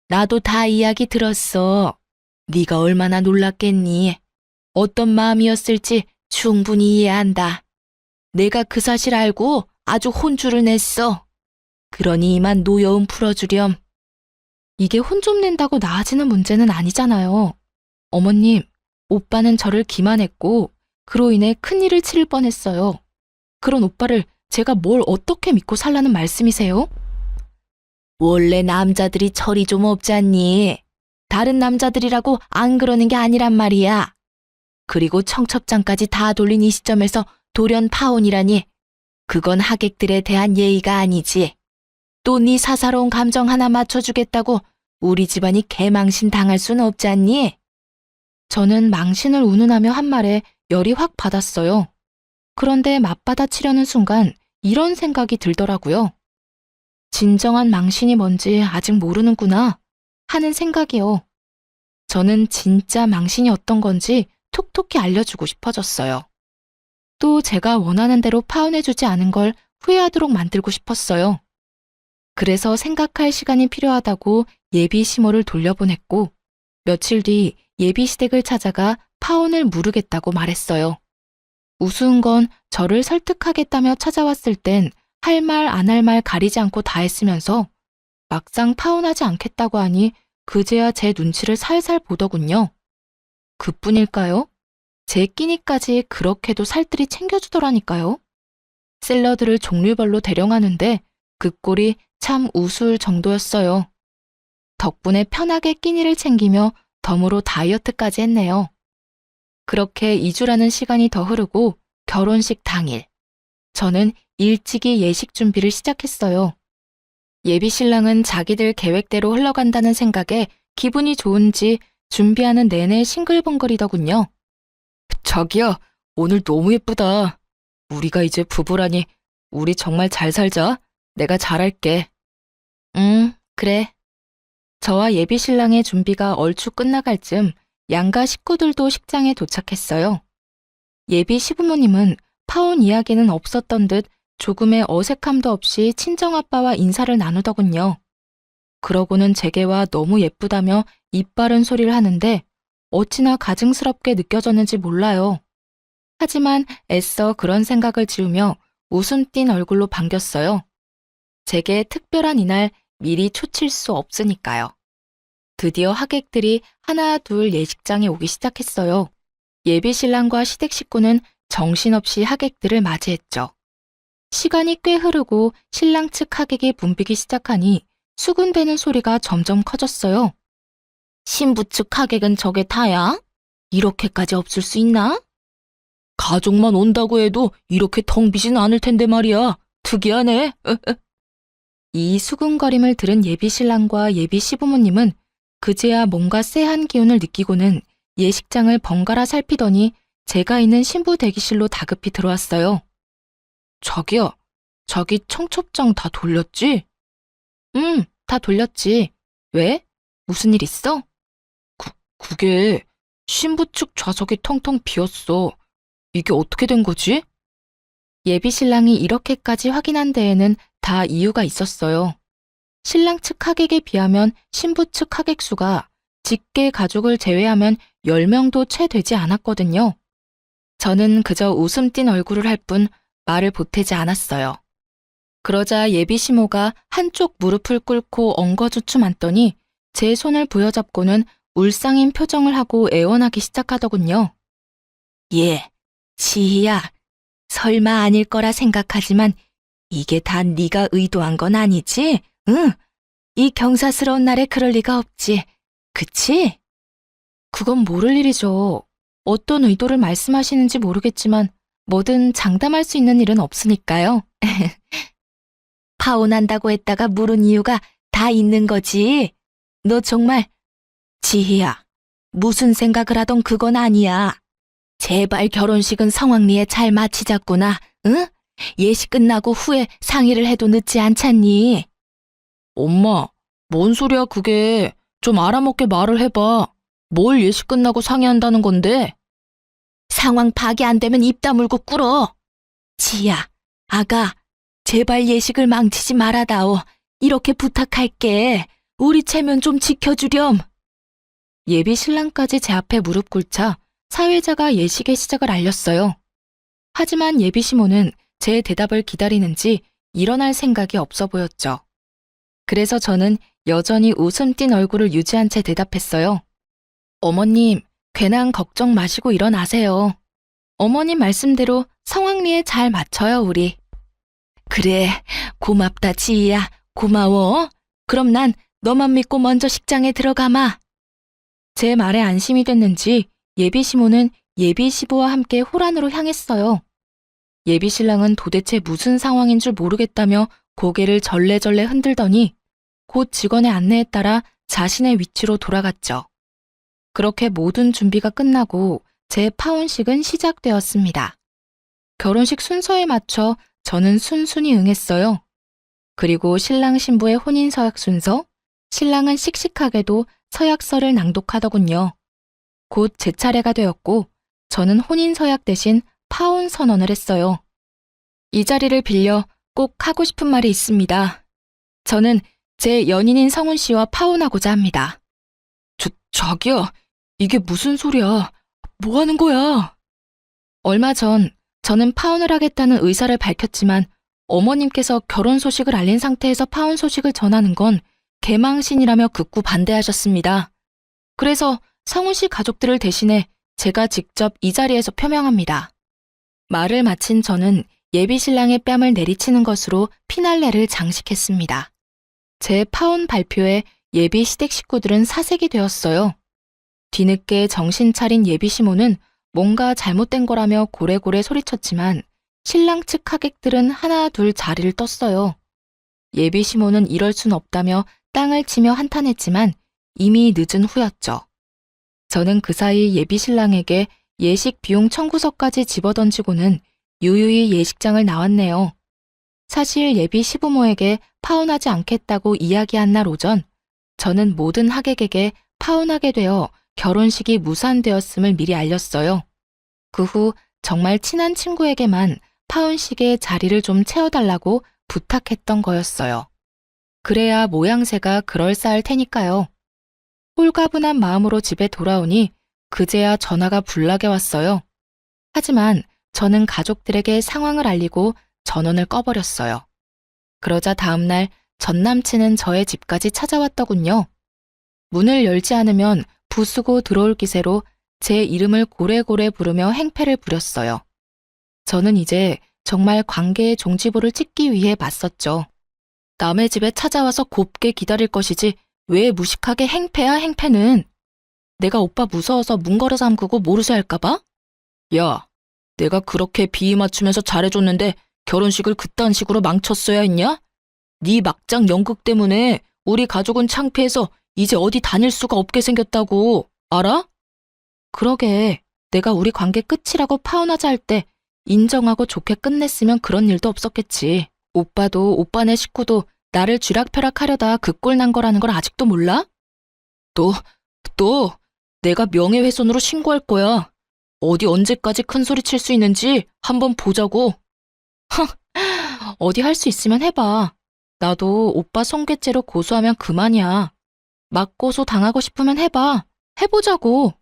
나도 다 이야기 들었어. 네가 얼마나 놀랐겠니? 어떤 마음이었을지 충분히 이해한다. 내가 그 사실 알고 아주 혼쭐을 냈어. 그러니 이만 노여움 풀어주렴. 이게 혼 좀 낸다고 나아지는 문제는 아니잖아요. 어머님, 오빠는 저를 기만했고 그로 인해 큰일을 치를 뻔했어요. 그런 오빠를 제가 뭘 어떻게 믿고 살라는 말씀이세요? 원래 남자들이 철이 좀 없잖니. 다른 남자들이라고 안 그러는 게 아니란 말이야. 그리고 청첩장까지 다 돌린 이 시점에서 돌연 파혼이라니. 그건 하객들에 대한 예의가 아니지. 또 네 사사로운 감정 하나 맞춰주겠다고 우리 집안이 개망신 당할 순 없잖니? 저는 망신을 운운하며 한 말에 열이 확 받았어요. 그런데 맞받아치려는 순간 이런 생각이 들더라고요. 진정한 망신이 뭔지 아직 모르는구나 하는 생각이요. 저는 진짜 망신이 어떤 건지 톡톡히 알려주고 싶어졌어요. 또 제가 원하는 대로 파혼해주지 않은 걸 후회하도록 만들고 싶었어요. 그래서 생각할 시간이 필요하다고 예비 시모를 돌려보냈고 며칠 뒤 예비 시댁을 찾아가 파혼을 무르겠다고 말했어요. 우스운 건 저를 설득하겠다며 찾아왔을 땐 할 말 안 할 말 가리지 않고 다 했으면서 막상 파혼하지 않겠다고 하니 그제야 제 눈치를 살살 보더군요. 그뿐일까요? 제 끼니까지 그렇게도 살뜰히 챙겨주더라니까요. 샐러드를 종류별로 대령하는데 그 꼴이 참 우스울 정도였어요. 덕분에 편하게 끼니를 챙기며 덤으로 다이어트까지 했네요. 그렇게 2주라는 시간이 더 흐르고 결혼식 당일, 저는 일찍이 예식 준비를 시작했어요. 예비 신랑은 자기들 계획대로 흘러간다는 생각에 기분이 좋은지 준비하는 내내 싱글벙글이더군요. 자기야, 오늘 너무 예쁘다. 우리가 이제 부부라니 우리 정말 잘 살자. 내가 잘할게. 그래. 저와 예비 신랑의 준비가 얼추 끝나갈 즈음 양가 식구들도 식장에 도착했어요. 예비 시부모님은 파혼 이야기는 없었던 듯 조금의 어색함도 없이 친정아빠와 인사를 나누더군요. 그러고는 제게와 너무 예쁘다며 입바른 소리를 하는데 어찌나 가증스럽게 느껴졌는지 몰라요. 하지만 애써 그런 생각을 지우며 웃음 띤 얼굴로 반겼어요. 제게 특별한 이날 미리 초칠 수 없으니까요. 드디어 하객들이 하나 둘 예식장에 오기 시작했어요. 예비 신랑과 시댁 식구는 정신없이 하객들을 맞이했죠. 시간이 꽤 흐르고 신랑 측 하객이 붐비기 시작하니 수군대는 소리가 점점 커졌어요. 신부 측 하객은 저게 다야? 이렇게까지 없을 수 있나? 가족만 온다고 해도 이렇게 텅 비진 않을 텐데 말이야. 특이하네. 이 수군거림을 들은 예비 신랑과 예비 시부모님은 그제야 뭔가 쎄한 기운을 느끼고는 예식장을 번갈아 살피더니 제가 있는 신부 대기실로 다급히 들어왔어요. 자기야, 자기 청첩장 다 돌렸지? 다 돌렸지. 왜? 무슨 일 있어? 그게 신부 측 좌석이 텅텅 비었어. 이게 어떻게 된 거지? 예비 신랑이 이렇게까지 확인한 데에는 다 이유가 있었어요. 신랑 측 하객에 비하면 신부 측 하객 수가 직계 가족을 제외하면 10명도 채 되지 않았거든요. 저는 그저 웃음 띤 얼굴을 할 뿐 말을 보태지 않았어요. 그러자 예비 시모가 한쪽 무릎을 꿇고 엉거주춤 앉더니 제 손을 부여잡고는 울상인 표정을 하고 애원하기 시작하더군요. 예, 지희야. 설마 아닐 거라 생각하지만 이게 다 네가 의도한 건 아니지? 응. 이 경사스러운 날에 그럴 리가 없지. 그치? 그건 모를 일이죠. 어떤 의도를 말씀하시는지 모르겠지만 뭐든 장담할 수 있는 일은 없으니까요. 파혼한다고 했다가 물은 이유가 다 있는 거지. 너 정말 지희야. 무슨 생각을 하던 그건 아니야. 제발 결혼식은 성황리에 잘 마치자꾸나. 응? 예식 끝나고 후에 상의를 해도 늦지 않잖니. 엄마, 뭔 소리야 그게. 좀 알아먹게 말을 해봐. 뭘 예식 끝나고 상의한다는 건데? 상황 파악이 안 되면 입 다물고 꿇어. 지희야, 아가, 제발 예식을 망치지 말아다오. 이렇게 부탁할게. 우리 체면 좀 지켜주렴. 예비 신랑까지 제 앞에 무릎 꿇자 사회자가 예식의 시작을 알렸어요. 하지만 예비 시모는 제 대답을 기다리는지 일어날 생각이 없어 보였죠. 그래서 저는 여전히 웃음 띤 얼굴을 유지한 채 대답했어요. 어머님, 괜한 걱정 마시고 일어나세요. 어머님 말씀대로 성황리에 잘 맞춰요, 우리. 그래, 고맙다, 지희야. 고마워. 그럼 난 너만 믿고 먼저 식장에 들어가마. 제 말에 안심이 됐는지 예비 시모는 예비 시부와 함께 호란으로 향했어요. 예비 신랑은 도대체 무슨 상황인 줄 모르겠다며 고개를 절레절레 흔들더니 곧 직원의 안내에 따라 자신의 위치로 돌아갔죠. 그렇게 모든 준비가 끝나고 제 파혼식은 시작되었습니다. 결혼식 순서에 맞춰 저는 순순히 응했어요. 그리고 신랑 신부의 혼인 서약 순서, 신랑은 씩씩하게도 서약서를 낭독하더군요. 곧 제 차례가 되었고 저는 혼인 서약 대신 파혼 선언을 했어요. 이 자리를 빌려 꼭 하고 싶은 말이 있습니다. 저는 제 연인인 성훈 씨와 파혼하고자 합니다. 자기야, 이게 무슨 소리야? 뭐 하는 거야? 얼마 전 저는 파혼을 하겠다는 의사를 밝혔지만 어머님께서 결혼 소식을 알린 상태에서 파혼 소식을 전하는 건 개망신이라며 극구 반대하셨습니다. 그래서 성훈 씨 가족들을 대신해 제가 직접 이 자리에서 표명합니다. 말을 마친 저는 예비 신랑의 뺨을 내리치는 것으로 피날레를 장식했습니다. 제 파혼 발표에 예비 시댁 식구들은 사색이 되었어요. 뒤늦게 정신 차린 예비 시모는 뭔가 잘못된 거라며 고래고래 소리쳤지만 신랑 측 하객들은 하나 둘 자리를 떴어요. 예비 시모는 이럴 순 없다며 땅을 치며 한탄했지만 이미 늦은 후였죠. 저는 그 사이 예비 신랑에게 예식 비용 청구서까지 집어던지고는 유유히 예식장을 나왔네요. 사실 예비 시부모에게 파혼하지 않겠다고 이야기한 날 오전, 저는 모든 하객에게 파혼하게 되어 결혼식이 무산되었음을 미리 알렸어요. 그 후 정말 친한 친구에게만 파혼식에 자리를 좀 채워달라고 부탁했던 거였어요. 그래야 모양새가 그럴싸할 테니까요. 홀가분한 마음으로 집에 돌아오니 그제야 전화가 불나게 왔어요. 하지만 저는 가족들에게 상황을 알리고 전원을 꺼버렸어요. 그러자 다음날 전 남친은 저의 집까지 찾아왔더군요. 문을 열지 않으면 부수고 들어올 기세로 제 이름을 고래고래 부르며 행패를 부렸어요. 저는 이제 정말 관계의 종지부를 찍기 위해 맞섰죠. 남의 집에 찾아와서 곱게 기다릴 것이지 왜 무식하게 행패야 행패는. 내가 오빠 무서워서 문 걸어 잠그고 모르쇠 할까봐? 야, 내가 그렇게 비위 맞추면서 잘해줬는데 결혼식을 그딴 식으로 망쳤어야 했냐? 네 막장 연극 때문에 우리 가족은 창피해서 이제 어디 다닐 수가 없게 생겼다고. 알아? 그러게. 내가 우리 관계 끝이라고 파혼하자 할 때 인정하고 좋게 끝냈으면 그런 일도 없었겠지. 오빠도 오빠네 식구도 나를 쥐락펴락하려다 그 꼴 난 거라는 걸 아직도 몰라? 또 내가 명예훼손으로 신고할 거야. 어디 언제까지 큰 소리 칠 수 있는지 한번 보자고. 어디 할 수 있으면 해봐. 나도 오빠 손괴죄로 고소하면 그만이야. 맞고소 당하고 싶으면 해봐. 해보자고.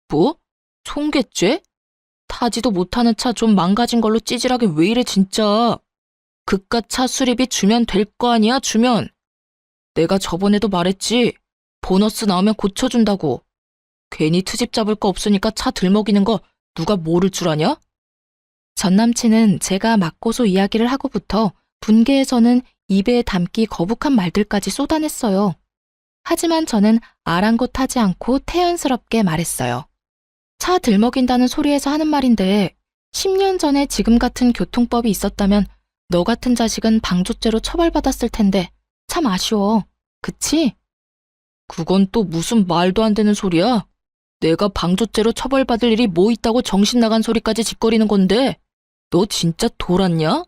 뭐? 손괴죄? 타지도 못하는 차 좀 망가진 걸로 찌질하게 왜 이래 진짜. 그깟 차 수리비 주면 될 거 아니야 주면. 내가 저번에도 말했지. 보너스 나오면 고쳐준다고. 괜히 트집 잡을 거 없으니까 차 들먹이는 거 누가 모를 줄 아냐? 전 남친은 제가 맞고소 이야기를 하고부터 분개에서는 입에 담기 거북한 말들까지 쏟아냈어요. 하지만 저는 아랑곳하지 않고 태연스럽게 말했어요. 차 들먹인다는 소리에서 하는 말인데 10년 전에 지금 같은 교통법이 있었다면 너 같은 자식은 방조죄로 처벌받았을 텐데 참 아쉬워. 그치? 그건 또 무슨 말도 안 되는 소리야? 내가 방조죄로 처벌받을 일이 뭐 있다고 정신 나간 소리까지 짓거리는 건데 너 진짜 돌았냐?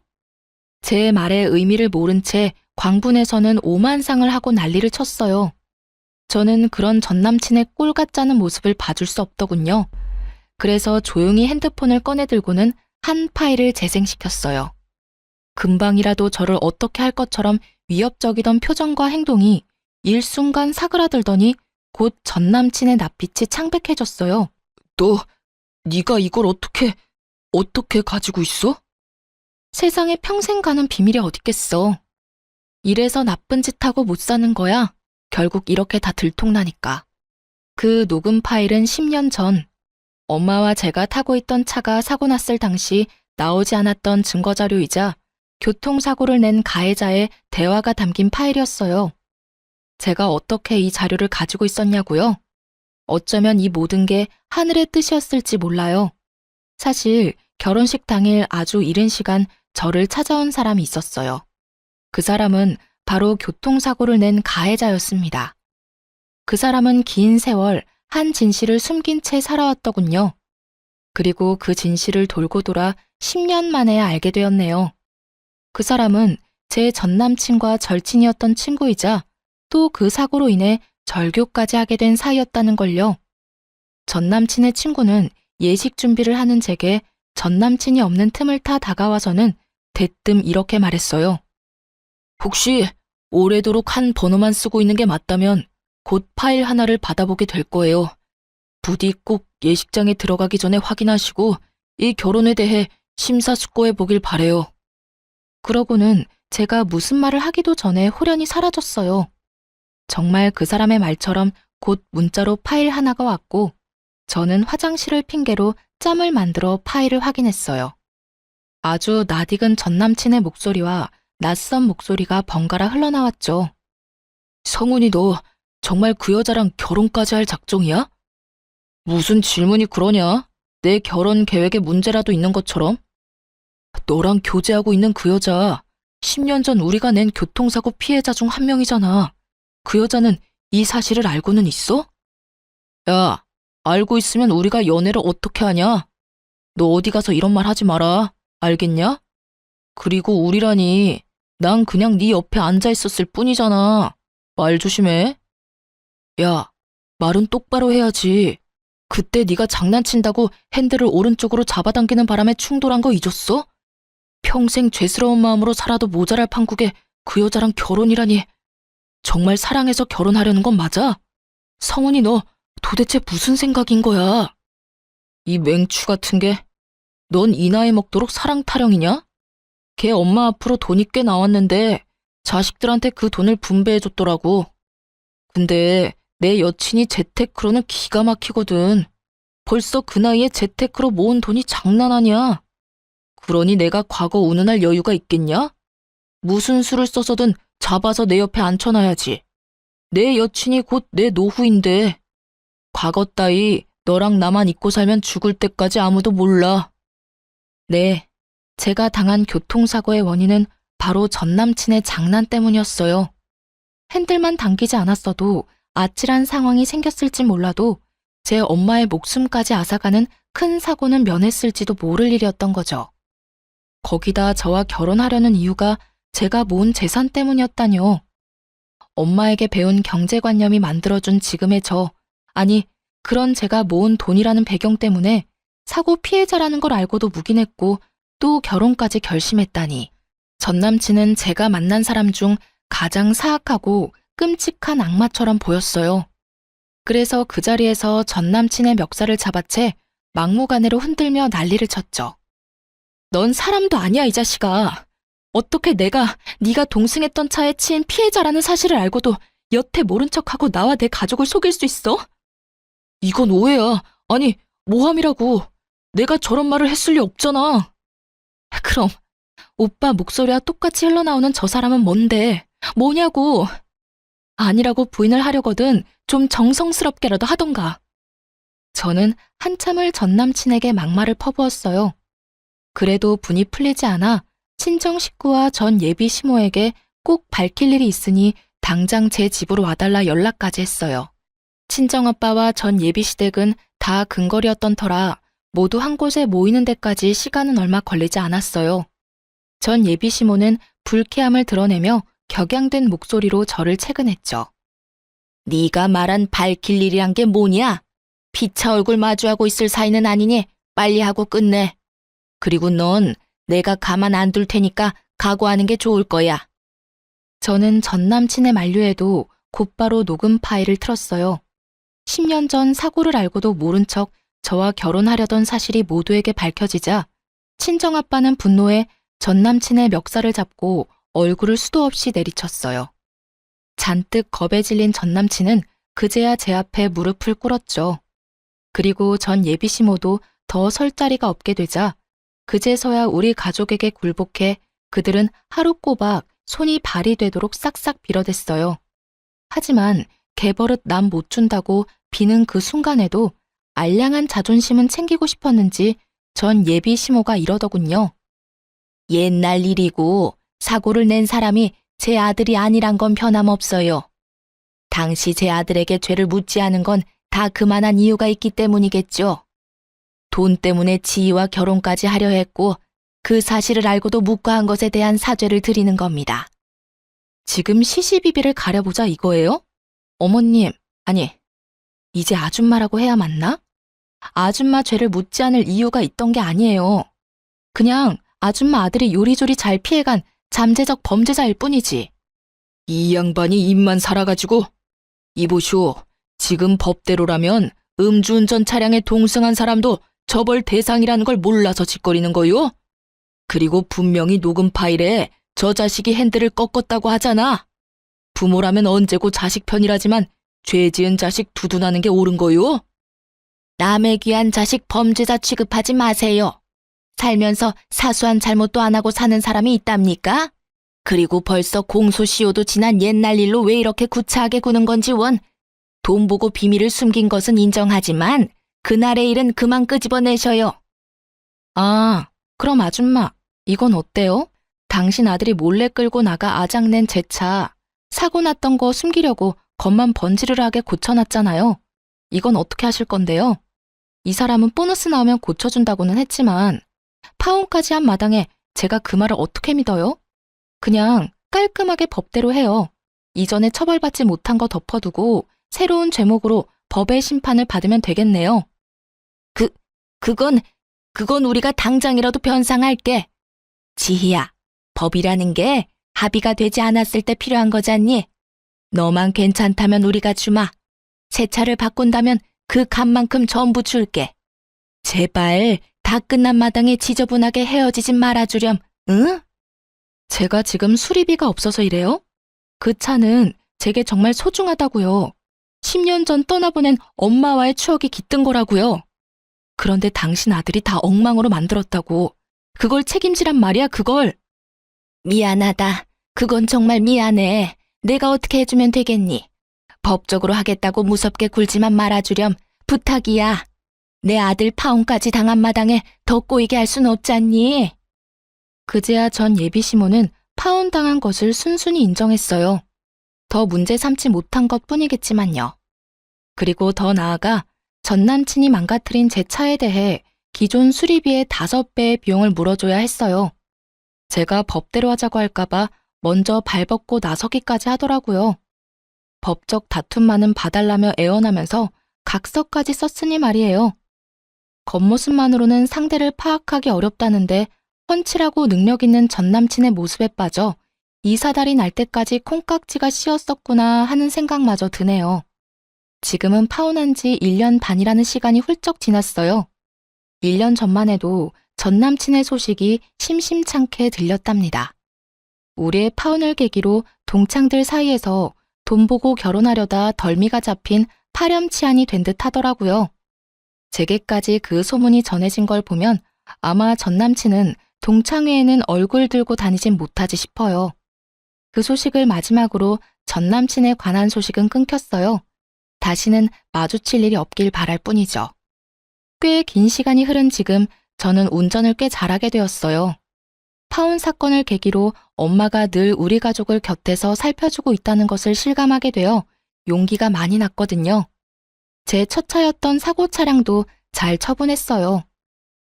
제 말의 의미를 모른 채 광분에서는 오만상을 하고 난리를 쳤어요. 저는 그런 전남친의 꼴 같자는 모습을 봐줄 수 없더군요. 그래서 조용히 핸드폰을 꺼내들고는 한 파일을 재생시켰어요. 금방이라도 저를 어떻게 할 것처럼 위협적이던 표정과 행동이 일순간 사그라들더니 곧 전남친의 낯빛이 창백해졌어요. 네가 이걸 어떻게 가지고 있어? 세상에 평생 가는 비밀이 어딨겠어. 이래서 나쁜 짓 하고 못 사는 거야. 결국 이렇게 다 들통나니까. 그 녹음 파일은 10년 전 엄마와 제가 타고 있던 차가 사고 났을 당시 나오지 않았던 증거자료이자 교통사고를 낸 가해자의 대화가 담긴 파일이었어요. 제가 어떻게 이 자료를 가지고 있었냐고요? 어쩌면 이 모든 게 하늘의 뜻이었을지 몰라요. 사실 결혼식 당일 아주 이른 시간 저를 찾아온 사람이 있었어요. 그 사람은 바로 교통사고를 낸 가해자였습니다. 그 사람은 긴 세월 한 진실을 숨긴 채 살아왔더군요. 그리고 그 진실을 돌고 돌아 10년 만에 알게 되었네요. 그 사람은 제 전남친과 절친이었던 친구이자 또 그 사고로 인해 절교까지 하게 된 사이였다는 걸요. 전남친의 친구는 예식 준비를 하는 제게 전남친이 없는 틈을 타 다가와서는 대뜸 이렇게 말했어요. 혹시 오래도록 한 번호만 쓰고 있는 게 맞다면 곧 파일 하나를 받아보게 될 거예요. 부디 꼭 예식장에 들어가기 전에 확인하시고 이 결혼에 대해 심사숙고해 보길 바래요. 그러고는 제가 무슨 말을 하기도 전에 호련히 사라졌어요. 정말 그 사람의 말처럼 곧 문자로 파일 하나가 왔고 저는 화장실을 핑계로 짬을 만들어 파일을 확인했어요. 아주 낯익은 전남친의 목소리와 낯선 목소리가 번갈아 흘러나왔죠. 성훈이 너 정말 그 여자랑 결혼까지 할 작정이야? 무슨 질문이 그러냐? 내 결혼 계획에 문제라도 있는 것처럼? 너랑 교제하고 있는 그 여자 10년 전 우리가 낸 교통사고 피해자 중 한 명이잖아. 그 여자는 이 사실을 알고는 있어? 야, 알고 있으면 우리가 연애를 어떻게 하냐? 너 어디 가서 이런 말 하지 마라. 알겠냐? 그리고 우리라니 난 그냥 네 옆에 앉아 있었을 뿐이잖아. 말 조심해. 야, 말은 똑바로 해야지. 그때 네가 장난친다고 핸들을 오른쪽으로 잡아당기는 바람에 충돌한 거 잊었어? 평생 죄스러운 마음으로 살아도 모자랄 판국에 그 여자랑 결혼이라니. 정말 사랑해서 결혼하려는 건 맞아? 성훈이 너 도대체 무슨 생각인 거야? 이 맹추 같은 게 넌 이 나이 먹도록 사랑 타령이냐? 걔 엄마 앞으로 돈이 꽤 나왔는데 자식들한테 그 돈을 분배해줬더라고. 근데 내 여친이 재테크로는 기가 막히거든. 벌써 그 나이에 재테크로 모은 돈이 장난 아니야. 그러니 내가 과거 운운할 여유가 있겠냐? 무슨 수를 써서든 잡아서 내 옆에 앉혀놔야지. 내 여친이 곧 내 노후인데. 과거 따위 너랑 나만 잊고 살면 죽을 때까지 아무도 몰라. 네, 제가 당한 교통사고의 원인은 바로 전 남친의 장난 때문이었어요. 핸들만 당기지 않았어도 아찔한 상황이 생겼을지 몰라도 제 엄마의 목숨까지 앗아가는 큰 사고는 면했을지도 모를 일이었던 거죠. 거기다 저와 결혼하려는 이유가 제가 모은 재산 때문이었다뇨. 엄마에게 배운 경제관념이 만들어준 지금의 아니, 그런 제가 모은 돈이라는 배경 때문에 사고 피해자라는 걸 알고도 묵인했고 또 결혼까지 결심했다니. 전 남친은 제가 만난 사람 중 가장 사악하고 끔찍한 악마처럼 보였어요. 그래서 그 자리에서 전 남친의 멱살을 잡아채 막무가내로 흔들며 난리를 쳤죠. 넌 사람도 아니야, 이 자식아. 어떻게 네가 동승했던 차에 치인 피해자라는 사실을 알고도 여태 모른 척하고 나와 내 가족을 속일 수 있어? 이건 오해야. 아니, 모함이라고. 내가 저런 말을 했을 리 없잖아. 그럼 오빠 목소리와 똑같이 흘러나오는 저 사람은 뭔데? 뭐냐고. 아니라고 부인을 하려거든 좀 정성스럽게라도 하던가. 저는 한참을 전 남친에게 막말을 퍼부었어요. 그래도 분이 풀리지 않아 친정 식구와 전 예비 시모에게 꼭 밝힐 일이 있으니 당장 제 집으로 와달라 연락까지 했어요. 친정아빠와 전 예비 시댁은 다 근거리였던 터라 모두 한 곳에 모이는 데까지 시간은 얼마 걸리지 않았어요. 전 예비 시모는 불쾌함을 드러내며 격양된 목소리로 저를 채근했죠. 네가 말한 밝힐 일이란 게 뭐냐? 피차 얼굴 마주하고 있을 사이는 아니니 빨리 하고 끝내. 그리고 넌 내가 가만 안 둘 테니까 각오하는 게 좋을 거야. 저는 전 남친의 만류에도 곧바로 녹음 파일을 틀었어요. 10년 전 사고를 알고도 모른 척 저와 결혼하려던 사실이 모두에게 밝혀지자 친정아빠는 분노에 전 남친의 멱살을 잡고 얼굴을 수도 없이 내리쳤어요. 잔뜩 겁에 질린 전 남친은 그제야 제 앞에 무릎을 꿇었죠. 그리고 전 예비 시모도 더 설 자리가 없게 되자 그제서야 우리 가족에게 굴복해 그들은 하루 꼬박 손이 발이 되도록 싹싹 빌어댔어요. 하지만 개버릇 남 못 준다고 비는 그 순간에도 알량한 자존심은 챙기고 싶었는지 전 예비 시모가 이러더군요. 옛날 일이고 사고를 낸 사람이 제 아들이 아니란 건 변함없어요. 당시 제 아들에게 죄를 묻지 않은 건 다 그만한 이유가 있기 때문이겠죠. 돈 때문에 지희와 결혼까지 하려 했고 그 사실을 알고도 묵과한 것에 대한 사죄를 드리는 겁니다. 지금 시시비비를 가려보자 이거예요? 어머님, 아니, 이제 아줌마라고 해야 맞나? 아줌마 죄를 묻지 않을 이유가 있던 게 아니에요. 그냥 아줌마 아들이 요리조리 잘 피해간 잠재적 범죄자일 뿐이지. 이 양반이 입만 살아가지고. 이보시오, 지금 법대로라면 음주운전 차량에 동승한 사람도 처벌 대상이라는 걸 몰라서 짓거리는 거요? 그리고 분명히 녹음 파일에 저 자식이 핸들을 꺾었다고 하잖아. 부모라면 언제고 자식 편이라지만 죄 지은 자식 두둔하는 게 옳은 거요? 남의 귀한 자식 범죄자 취급하지 마세요. 살면서 사소한 잘못도 안 하고 사는 사람이 있답니까? 그리고 벌써 공소시효도 지난 옛날 일로 왜 이렇게 구차하게 구는 건지 돈 보고 비밀을 숨긴 것은 인정하지만 그날의 일은 그만 끄집어내셔요. 아, 그럼 아줌마, 이건 어때요? 당신 아들이 몰래 끌고 나가 아작낸 제 차, 사고 났던 거 숨기려고 겉만 번지르르하게 고쳐놨잖아요. 이건 어떻게 하실 건데요? 이 사람은 보너스 나오면 고쳐준다고는 했지만 파혼까지 한 마당에 제가 그 말을 어떻게 믿어요? 그냥 깔끔하게 법대로 해요. 이전에 처벌받지 못한 거 덮어두고 새로운 죄목으로 법의 심판을 받으면 되겠네요. 그건 우리가 당장이라도 변상할게. 지희야, 법이라는 게 합의가 되지 않았을 때 필요한 거잖니? 너만 괜찮다면 우리가 주마. 새 차를 바꾼다면 그 값만큼 전부 줄게. 제발 다 끝난 마당에 지저분하게 헤어지진 말아주렴, 응? 제가 지금 수리비가 없어서 이래요? 그 차는 제게 정말 소중하다고요. 10년 전 떠나보낸 엄마와의 추억이 깃든 거라고요. 그런데 당신 아들이 다 엉망으로 만들었다고. 그걸 책임지란 말이야, 그걸. 미안하다. 그건 정말 미안해. 내가 어떻게 해주면 되겠니? 법적으로 하겠다고 무섭게 굴지만 말아주렴. 부탁이야. 내 아들 파혼까지 당한 마당에 더 꼬이게 할 순 없잖니. 그제야 전 예비시모는 파혼당한 것을 순순히 인정했어요. 더 문제 삼지 못한 것 뿐이겠지만요. 그리고 더 나아가 전 남친이 망가뜨린 제 차에 대해 기존 수리비의 5배의 비용을 물어줘야 했어요. 제가 법대로 하자고 할까봐 먼저 발벗고 나서기까지 하더라고요. 법적 다툼만은 봐달라며 애원하면서 각서까지 썼으니 말이에요. 겉모습만으로는 상대를 파악하기 어렵다는데 훤칠하고 능력 있는 전 남친의 모습에 빠져 이사달이 날 때까지 콩깍지가 씌었었구나 하는 생각마저 드네요. 지금은 파혼한 지 1년 반이라는 시간이 훌쩍 지났어요. 1년 전만 해도 전 남친의 소식이 심심찮게 들렸답니다. 우리의 파혼을 계기로 동창들 사이에서 돈 보고 결혼하려다 덜미가 잡힌 파렴치한이 된 듯 하더라고요. 제게까지 그 소문이 전해진 걸 보면 아마 전 남친은 동창회에는 얼굴 들고 다니진 못하지 싶어요. 그 소식을 마지막으로 전 남친에 관한 소식은 끊겼어요. 다시는 마주칠 일이 없길 바랄 뿐이죠. 꽤 긴 시간이 흐른 지금 저는 운전을 꽤 잘하게 되었어요. 파혼 사건을 계기로 엄마가 늘 우리 가족을 곁에서 살펴주고 있다는 것을 실감하게 되어 용기가 많이 났거든요. 제 첫 차였던 사고 차량도 잘 처분했어요.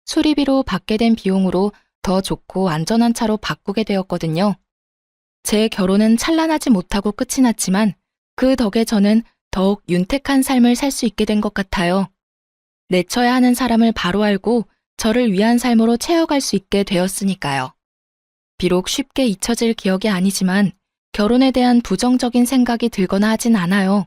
수리비로 받게 된 비용으로 더 좋고 안전한 차로 바꾸게 되었거든요. 제 결혼은 찬란하지 못하고 끝이 났지만 그 덕에 저는 더욱 윤택한 삶을 살 수 있게 된 것 같아요. 내쳐야 하는 사람을 바로 알고 저를 위한 삶으로 채워갈 수 있게 되었으니까요. 비록 쉽게 잊혀질 기억이 아니지만 결혼에 대한 부정적인 생각이 들거나 하진 않아요.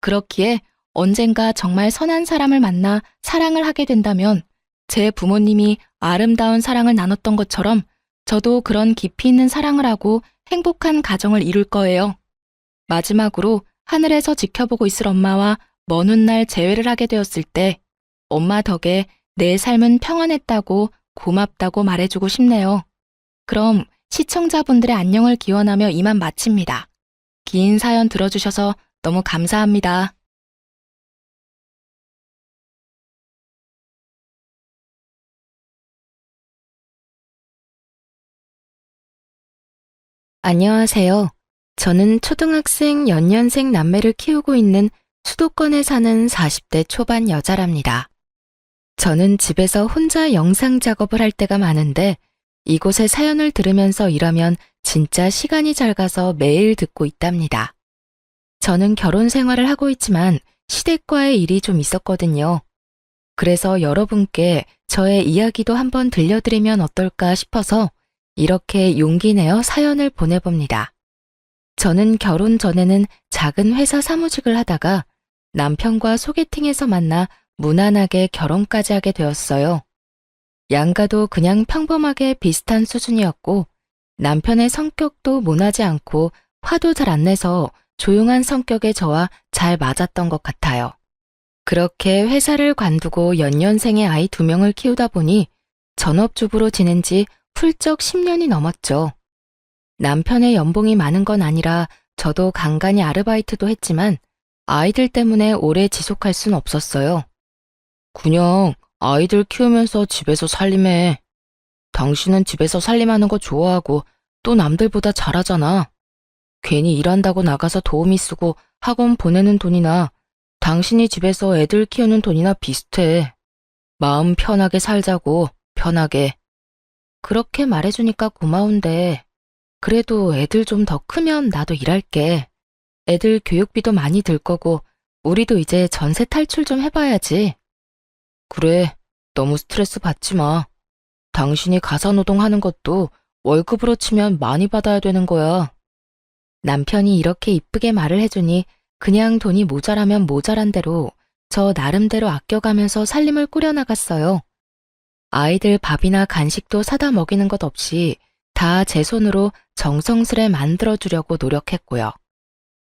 그렇기에 언젠가 정말 선한 사람을 만나 사랑을 하게 된다면 제 부모님이 아름다운 사랑을 나눴던 것처럼 저도 그런 깊이 있는 사랑을 하고 행복한 가정을 이룰 거예요. 마지막으로 하늘에서 지켜보고 있을 엄마와 먼 훗날 재회를 하게 되었을 때 엄마 덕에 내 삶은 평안했다고 고맙다고 말해주고 싶네요. 그럼 시청자분들의 안녕을 기원하며 이만 마칩니다. 긴 사연 들어주셔서 너무 감사합니다. 안녕하세요. 저는 초등학생 연년생 남매를 키우고 있는 수도권에 사는 40대 초반 여자랍니다. 저는 집에서 혼자 영상 작업을 할 때가 많은데 이곳에 사연을 들으면서 일하면 진짜 시간이 잘 가서 매일 듣고 있답니다. 저는 결혼 생활을 하고 있지만 시댁과의 일이 좀 있었거든요. 그래서 여러분께 저의 이야기도 한번 들려드리면 어떨까 싶어서 이렇게 용기 내어 사연을 보내봅니다. 저는 결혼 전에는 작은 회사 사무직을 하다가 남편과 소개팅에서 만나 무난하게 결혼까지 하게 되었어요. 양가도 그냥 평범하게 비슷한 수준이었고 남편의 성격도 모나지 않고 화도 잘 안 내서 조용한 성격의 저와 잘 맞았던 것 같아요. 그렇게 회사를 관두고 연년생의 아이 2명을 키우다 보니 전업주부로 지낸 지 훌쩍 10년이 넘었죠. 남편의 연봉이 많은 건 아니라 저도 간간히 아르바이트도 했지만 아이들 때문에 오래 지속할 순 없었어요. 그냥 아이들 키우면서 집에서 살림해. 당신은 집에서 살림하는 거 좋아하고 또 남들보다 잘하잖아. 괜히 일한다고 나가서 도우미 쓰고 학원 보내는 돈이나 당신이 집에서 애들 키우는 돈이나 비슷해. 마음 편하게 살자고, 편하게. 그렇게 말해주니까 고마운데 그래도 애들 좀 더 크면 나도 일할게. 애들 교육비도 많이 들 거고 우리도 이제 전세 탈출 좀 해봐야지. 그래, 너무 스트레스 받지 마. 당신이 가사노동 하는 것도 월급으로 치면 많이 받아야 되는 거야. 남편이 이렇게 이쁘게 말을 해주니 그냥 돈이 모자라면 모자란 대로 저 나름대로 아껴가면서 살림을 꾸려나갔어요. 아이들 밥이나 간식도 사다 먹이는 것 없이 다 제 손으로 정성스레 만들어주려고 노력했고요.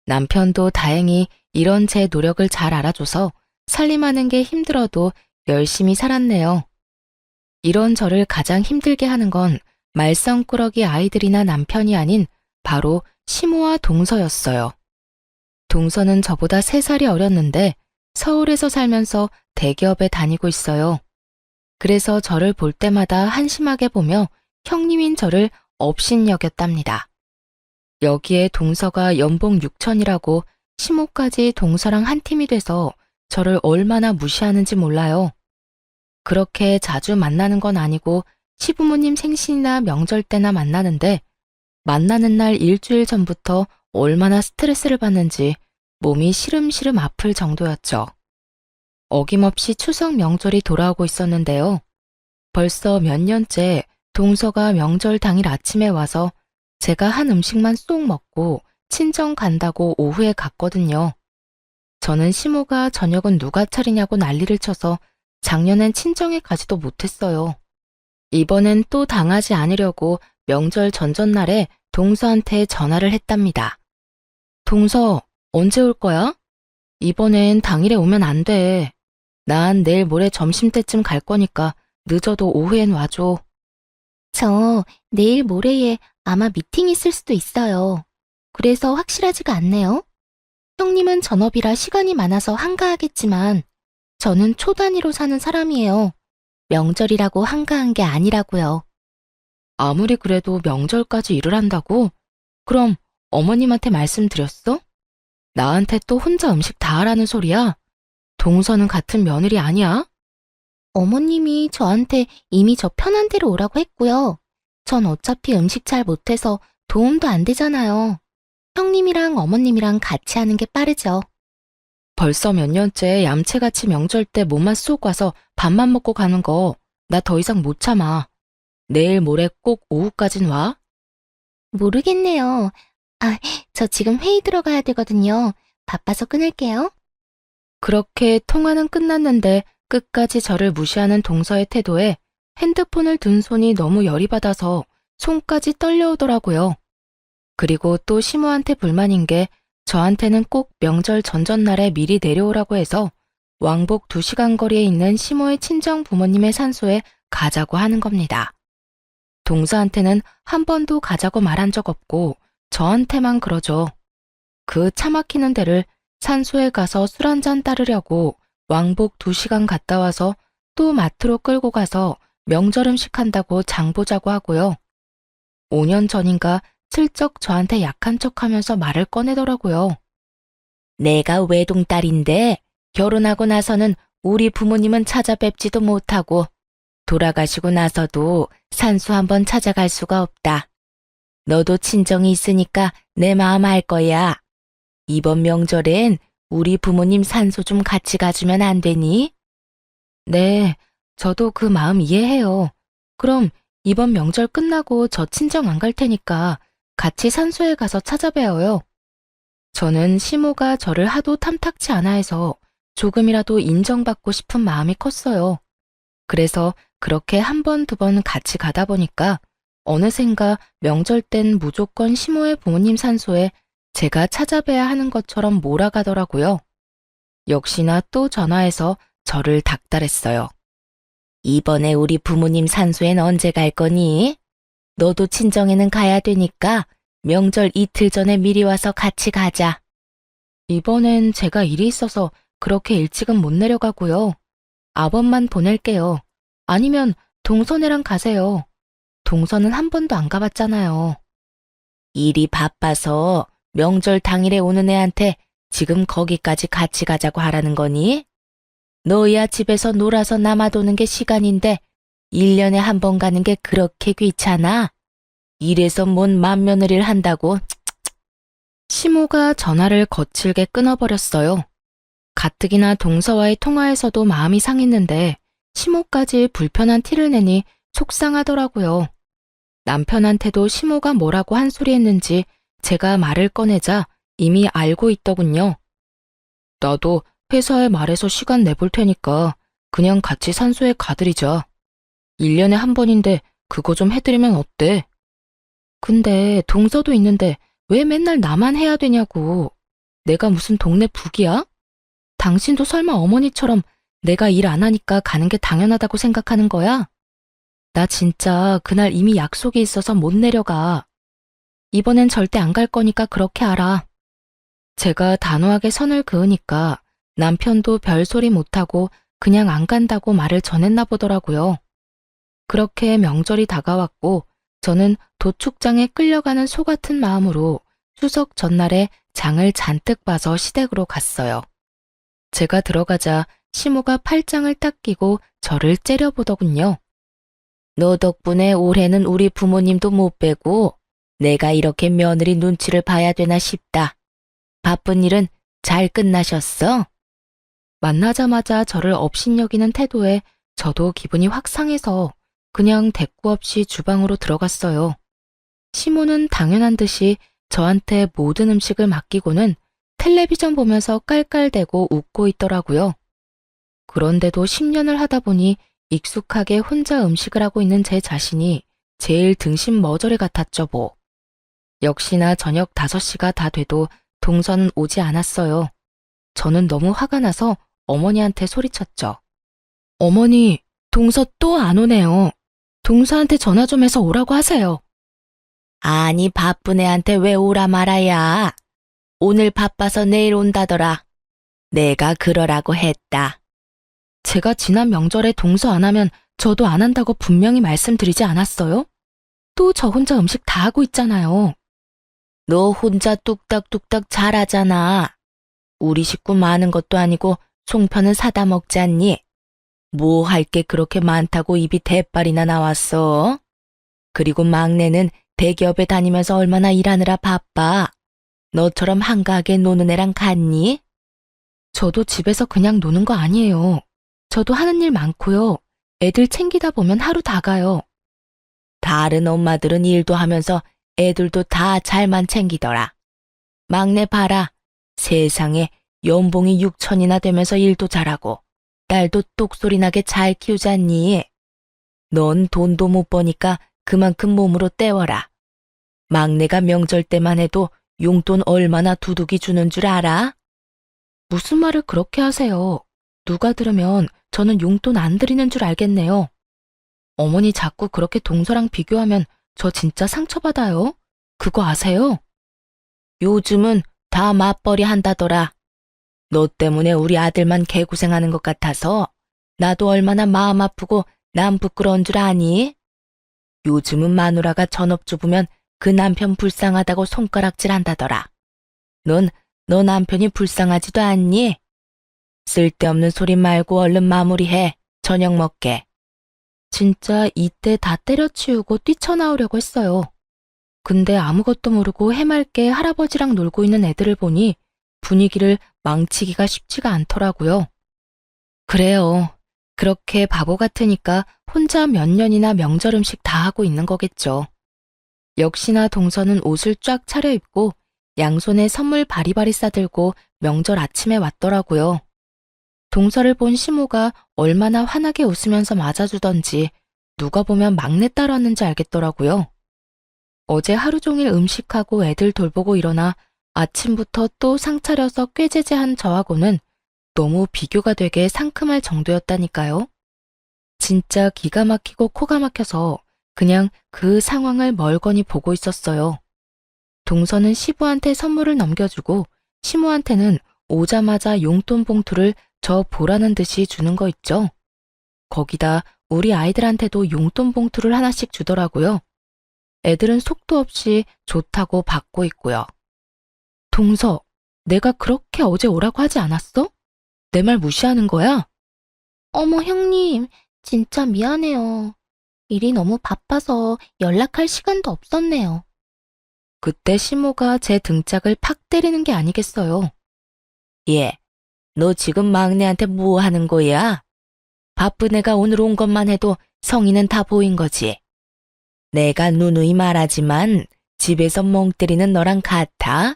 남편도 다행히 이런 제 노력을 잘 알아줘서 살림하는 게 힘들어도 열심히 살았네요. 이런 저를 가장 힘들게 하는 건 말썽꾸러기 아이들이나 남편이 아닌 바로 시모와 동서였어요. 동서는 저보다 3살이 어렸는데 서울에서 살면서 대기업에 다니고 있어요. 그래서 저를 볼 때마다 한심하게 보며 형님인 저를 업신여겼답니다. 여기에 동서가 연봉 6천이라고 시모까지 동서랑 한 팀이 돼서 저를 얼마나 무시하는지 몰라요. 그렇게 자주 만나는 건 아니고 시부모님 생신이나 명절 때나 만나는데 만나는 날 일주일 전부터 얼마나 스트레스를 받는지 몸이 시름시름 아플 정도였죠. 어김없이 추석 명절이 돌아오고 있었는데요. 벌써 몇 년째 동서가 명절 당일 아침에 와서 제가 한 음식만 쏙 먹고 친정 간다고 오후에 갔거든요. 저는 시모가 저녁은 누가 차리냐고 난리를 쳐서 작년엔 친정에 가지도 못했어요. 이번엔 또 당하지 않으려고 명절 전전날에 동서한테 전화를 했답니다. 동서, 언제 올 거야? 이번엔 당일에 오면 안 돼. 난 내일 모레 점심때쯤 갈 거니까 늦어도 오후엔 와줘. 저 내일 모레에 아마 미팅 있을 수도 있어요. 그래서 확실하지가 않네요. 형님은 전업이라 시간이 많아서 한가하겠지만 저는 초 단위로 사는 사람이에요. 명절이라고 한가한 게 아니라고요. 아무리 그래도 명절까지 일을 한다고? 그럼 어머님한테 말씀드렸어? 나한테 또 혼자 음식 다 하라는 소리야? 동서는 같은 며느리 아니야? 어머님이 저한테 이미 저 편한 대로 오라고 했고요. 전 어차피 음식 잘 못해서 도움도 안 되잖아요. 형님이랑 어머님이랑 같이 하는 게 빠르죠. 벌써 몇 년째 얌체같이 명절 때 몸만 쏙 와서 밥만 먹고 가는 거 나 더 이상 못 참아. 내일 모레 꼭 오후까진 와. 모르겠네요. 저 지금 회의 들어가야 되거든요. 바빠서 끊을게요. 그렇게 통화는 끝났는데 끝까지 저를 무시하는 동서의 태도에 핸드폰을 든 손이 너무 열이 받아서 손까지 떨려오더라고요. 그리고 또 시모한테 불만인 게 저한테는 꼭 명절 전전날에 미리 내려오라고 해서 왕복 2시간 거리에 있는 시모의 친정 부모님의 산소에 가자고 하는 겁니다. 동서한테는 한 번도 가자고 말한 적 없고 저한테만 그러죠. 그 차 막히는 데를 산소에 가서 술 한잔 따르려고 왕복 2시간 갔다 와서 또 마트로 끌고 가서 명절 음식 한다고 장 보자고 하고요. 5년 전인가 슬쩍 저한테 약한 척하면서 말을 꺼내더라고요. 내가 외동딸인데 결혼하고 나서는 우리 부모님은 찾아뵙지도 못하고 돌아가시고 나서도 산수 한번 찾아갈 수가 없다. 너도 친정이 있으니까 내 마음 알 거야. 이번 명절엔 우리 부모님 산소 좀 같이 가주면 안 되니? 네, 저도 그 마음 이해해요. 그럼 이번 명절 끝나고 저 친정 안 갈 테니까 같이 산소에 가서 찾아뵈어요. 저는 시모가 저를 하도 탐탁치 않아 해서 조금이라도 인정받고 싶은 마음이 컸어요. 그래서 그렇게 한 번, 두 번 같이 가다 보니까 어느샌가 명절 땐 무조건 시모의 부모님 산소에 제가 찾아뵈야 하는 것처럼 몰아가더라고요. 역시나 또 전화해서 저를 닥달했어요. 이번에 우리 부모님 산소엔 언제 갈 거니? 너도 친정에는 가야 되니까 명절 이틀 전에 미리 와서 같이 가자. 이번엔 제가 일이 있어서 그렇게 일찍은 못 내려가고요. 아범만 보낼게요. 아니면 동선애랑 가세요. 동선은 한 번도 안 가봤잖아요. 일이 바빠서 명절 당일에 오는 애한테 지금 거기까지 같이 가자고 하라는 거니? 너야 집에서 놀아서 남아도는 게 시간인데 1년에 한 번 가는 게 그렇게 귀찮아? 이래서 뭔 맏며느리를 한다고? 시모가 전화를 거칠게 끊어버렸어요. 가뜩이나 동서와의 통화에서도 마음이 상했는데 시모까지 불편한 티를 내니 속상하더라고요. 남편한테도 시모가 뭐라고 한 소리 했는지 제가 말을 꺼내자 이미 알고 있더군요. 나도 회사에 말해서 시간 내볼 테니까 그냥 같이 산소에 가드리자. 1년에 한 번인데 그거 좀 해드리면 어때? 근데 동서도 있는데 왜 맨날 나만 해야 되냐고. 내가 무슨 동네 북이야? 당신도 설마 어머니처럼 내가 일 안 하니까 가는 게 당연하다고 생각하는 거야? 나 진짜 그날 이미 약속이 있어서 못 내려가. 이번엔 절대 안 갈 거니까 그렇게 알아. 제가 단호하게 선을 그으니까 남편도 별소리 못하고 그냥 안 간다고 말을 전했나 보더라고요. 그렇게 명절이 다가왔고 저는 도축장에 끌려가는 소 같은 마음으로 추석 전날에 장을 잔뜩 봐서 시댁으로 갔어요. 제가 들어가자 시모가 팔짱을 딱 끼고 저를 째려보더군요. 너 덕분에 올해는 우리 부모님도 못 뵈고 내가 이렇게 며느리 눈치를 봐야 되나 싶다. 바쁜 일은 잘 끝나셨어? 만나자마자 저를 업신여기는 태도에 저도 기분이 확 상해서 그냥 대꾸 없이 주방으로 들어갔어요. 시모는 당연한 듯이 저한테 모든 음식을 맡기고는 텔레비전 보면서 깔깔대고 웃고 있더라고요. 그런데도 10년을 하다 보니 익숙하게 혼자 음식을 하고 있는 제 자신이 제일 등신 머저리 같았죠 뭐. 역시나 저녁 5시가 다 돼도 동서는 오지 않았어요. 저는 너무 화가 나서 어머니한테 소리쳤죠. 어머니, 동서 또 안 오네요. 동서한테 전화 좀 해서 오라고 하세요. 아니, 바쁜 애한테 왜 오라 말아야. 오늘 바빠서 내일 온다더라. 내가 그러라고 했다. 제가 지난 명절에 동서 안 하면 저도 안 한다고 분명히 말씀드리지 않았어요? 또 저 혼자 음식 다 하고 있잖아요. 너 혼자 뚝딱뚝딱 잘하잖아. 우리 식구 많은 것도 아니고 송편은 사다 먹지 않니? 뭐 할 게 그렇게 많다고 입이 대빨이나 나왔어? 그리고 막내는 대기업에 다니면서 얼마나 일하느라 바빠. 너처럼 한가하게 노는 애랑 같니? 저도 집에서 그냥 노는 거 아니에요. 저도 하는 일 많고요. 애들 챙기다 보면 하루 다 가요. 다른 엄마들은 일도 하면서 애들도 다 잘만 챙기더라. 막내 봐라. 세상에 연봉이 6천이나 되면서 일도 잘하고 딸도 똑소리 나게 잘 키우잖니. 넌 돈도 못 버니까 그만큼 몸으로 때워라. 막내가 명절 때만 해도 용돈 얼마나 두둑이 주는 줄 알아? 무슨 말을 그렇게 하세요? 누가 들으면 저는 용돈 안 드리는 줄 알겠네요. 어머니 자꾸 그렇게 동서랑 비교하면 저 진짜 상처받아요. 그거 아세요? 요즘은 다 맞벌이 한다더라. 너 때문에 우리 아들만 개고생하는 것 같아서 나도 얼마나 마음 아프고 남 부끄러운 줄 아니? 요즘은 마누라가 전업주부면 그 남편 불쌍하다고 손가락질 한다더라. 너 남편이 불쌍하지도 않니? 쓸데없는 소리 말고 얼른 마무리해. 저녁 먹게. 진짜 이때 다 때려치우고 뛰쳐나오려고 했어요. 근데 아무것도 모르고 해맑게 할아버지랑 놀고 있는 애들을 보니 분위기를 망치기가 쉽지가 않더라고요. 그래요. 그렇게 바보 같으니까 혼자 몇 년이나 명절 음식 다 하고 있는 거겠죠. 역시나 동서는 옷을 쫙 차려입고 양손에 선물 바리바리 싸들고 명절 아침에 왔더라고요. 동서를 본 시모가 얼마나 환하게 웃으면서 맞아주던지 누가 보면 막내딸 왔는지 알겠더라고요. 어제 하루 종일 음식하고 애들 돌보고 일어나 아침부터 또 상 차려서 꾀제제한 저하고는 너무 비교가 되게 상큼할 정도였다니까요. 진짜 기가 막히고 코가 막혀서 그냥 그 상황을 멀거니 보고 있었어요. 동서는 시부한테 선물을 넘겨주고 시모한테는 오자마자 용돈 봉투를 저 보라는 듯이 주는 거 있죠. 거기다 우리 아이들한테도 용돈 봉투를 하나씩 주더라고요. 애들은 속도 없이 좋다고 받고 있고요. 동서, 내가 그렇게 어제 오라고 하지 않았어? 내 말 무시하는 거야? 어머 형님, 진짜 미안해요. 일이 너무 바빠서 연락할 시간도 없었네요. 그때 시모가 제 등짝을 팍 때리는 게 아니겠어요. 예, 너 지금 막내한테 뭐 하는 거야? 바쁜 애가 오늘 온 것만 해도 성의는 다 보인 거지. 내가 누누이 말하지만 집에서 멍 때리는 너랑 같아?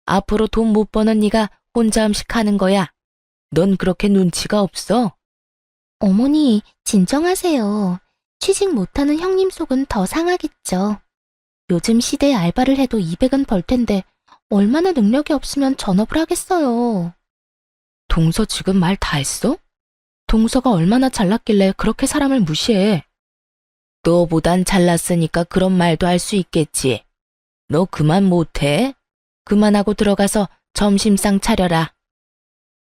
앞으로 돈 못 버는 네가 혼자 음식하는 거야. 넌 그렇게 눈치가 없어? 어머니, 진정하세요. 취직 못하는 형님 속은 더 상하겠죠. 요즘 시대에 알바를 해도 200은 벌 텐데 얼마나 능력이 없으면 전업을 하겠어요. 동서 지금 말 다 했어? 동서가 얼마나 잘났길래 그렇게 사람을 무시해. 너보단 잘났으니까 그런 말도 할 수 있겠지. 너 그만 못해? 그만하고 들어가서 점심상 차려라.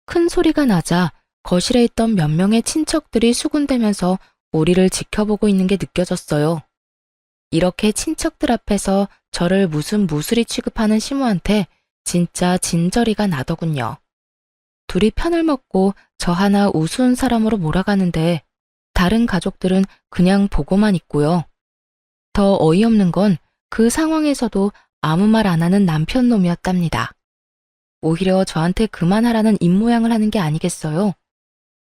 큰 소리가 나자 거실에 있던 몇 명의 친척들이 수군대면서 우리를 지켜보고 있는 게 느껴졌어요. 이렇게 친척들 앞에서 저를 무슨 무수리 취급하는 시모한테 진짜 진저리가 나더군요. 둘이 편을 먹고 저 하나 우스운 사람으로 몰아가는데 다른 가족들은 그냥 보고만 있고요. 더 어이없는 건 그 상황에서도 아무 말 안 하는 남편 놈이었답니다. 오히려 저한테 그만하라는 입모양을 하는 게 아니겠어요.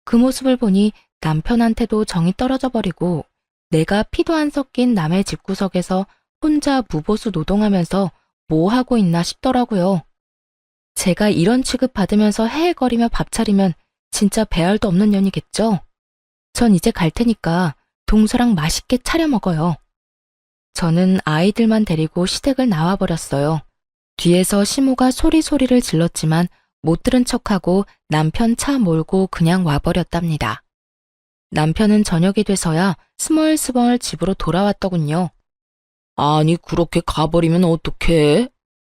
그 모습을 보니 남편한테도 정이 떨어져 버리고 내가 피도 안 섞인 남의 집구석에서 혼자 무보수 노동하면서 뭐 하고 있나 싶더라고요. 제가 이런 취급 받으면서 헤헤거리며 밥 차리면 진짜 배알도 없는 년이겠죠? 전 이제 갈 테니까 동서랑 맛있게 차려 먹어요. 저는 아이들만 데리고 시댁을 나와버렸어요. 뒤에서 시모가 소리소리를 질렀지만 못 들은 척하고 남편 차 몰고 그냥 와버렸답니다. 남편은 저녁이 돼서야 스멀스멀 집으로 돌아왔더군요. 아니 그렇게 가버리면 어떡해?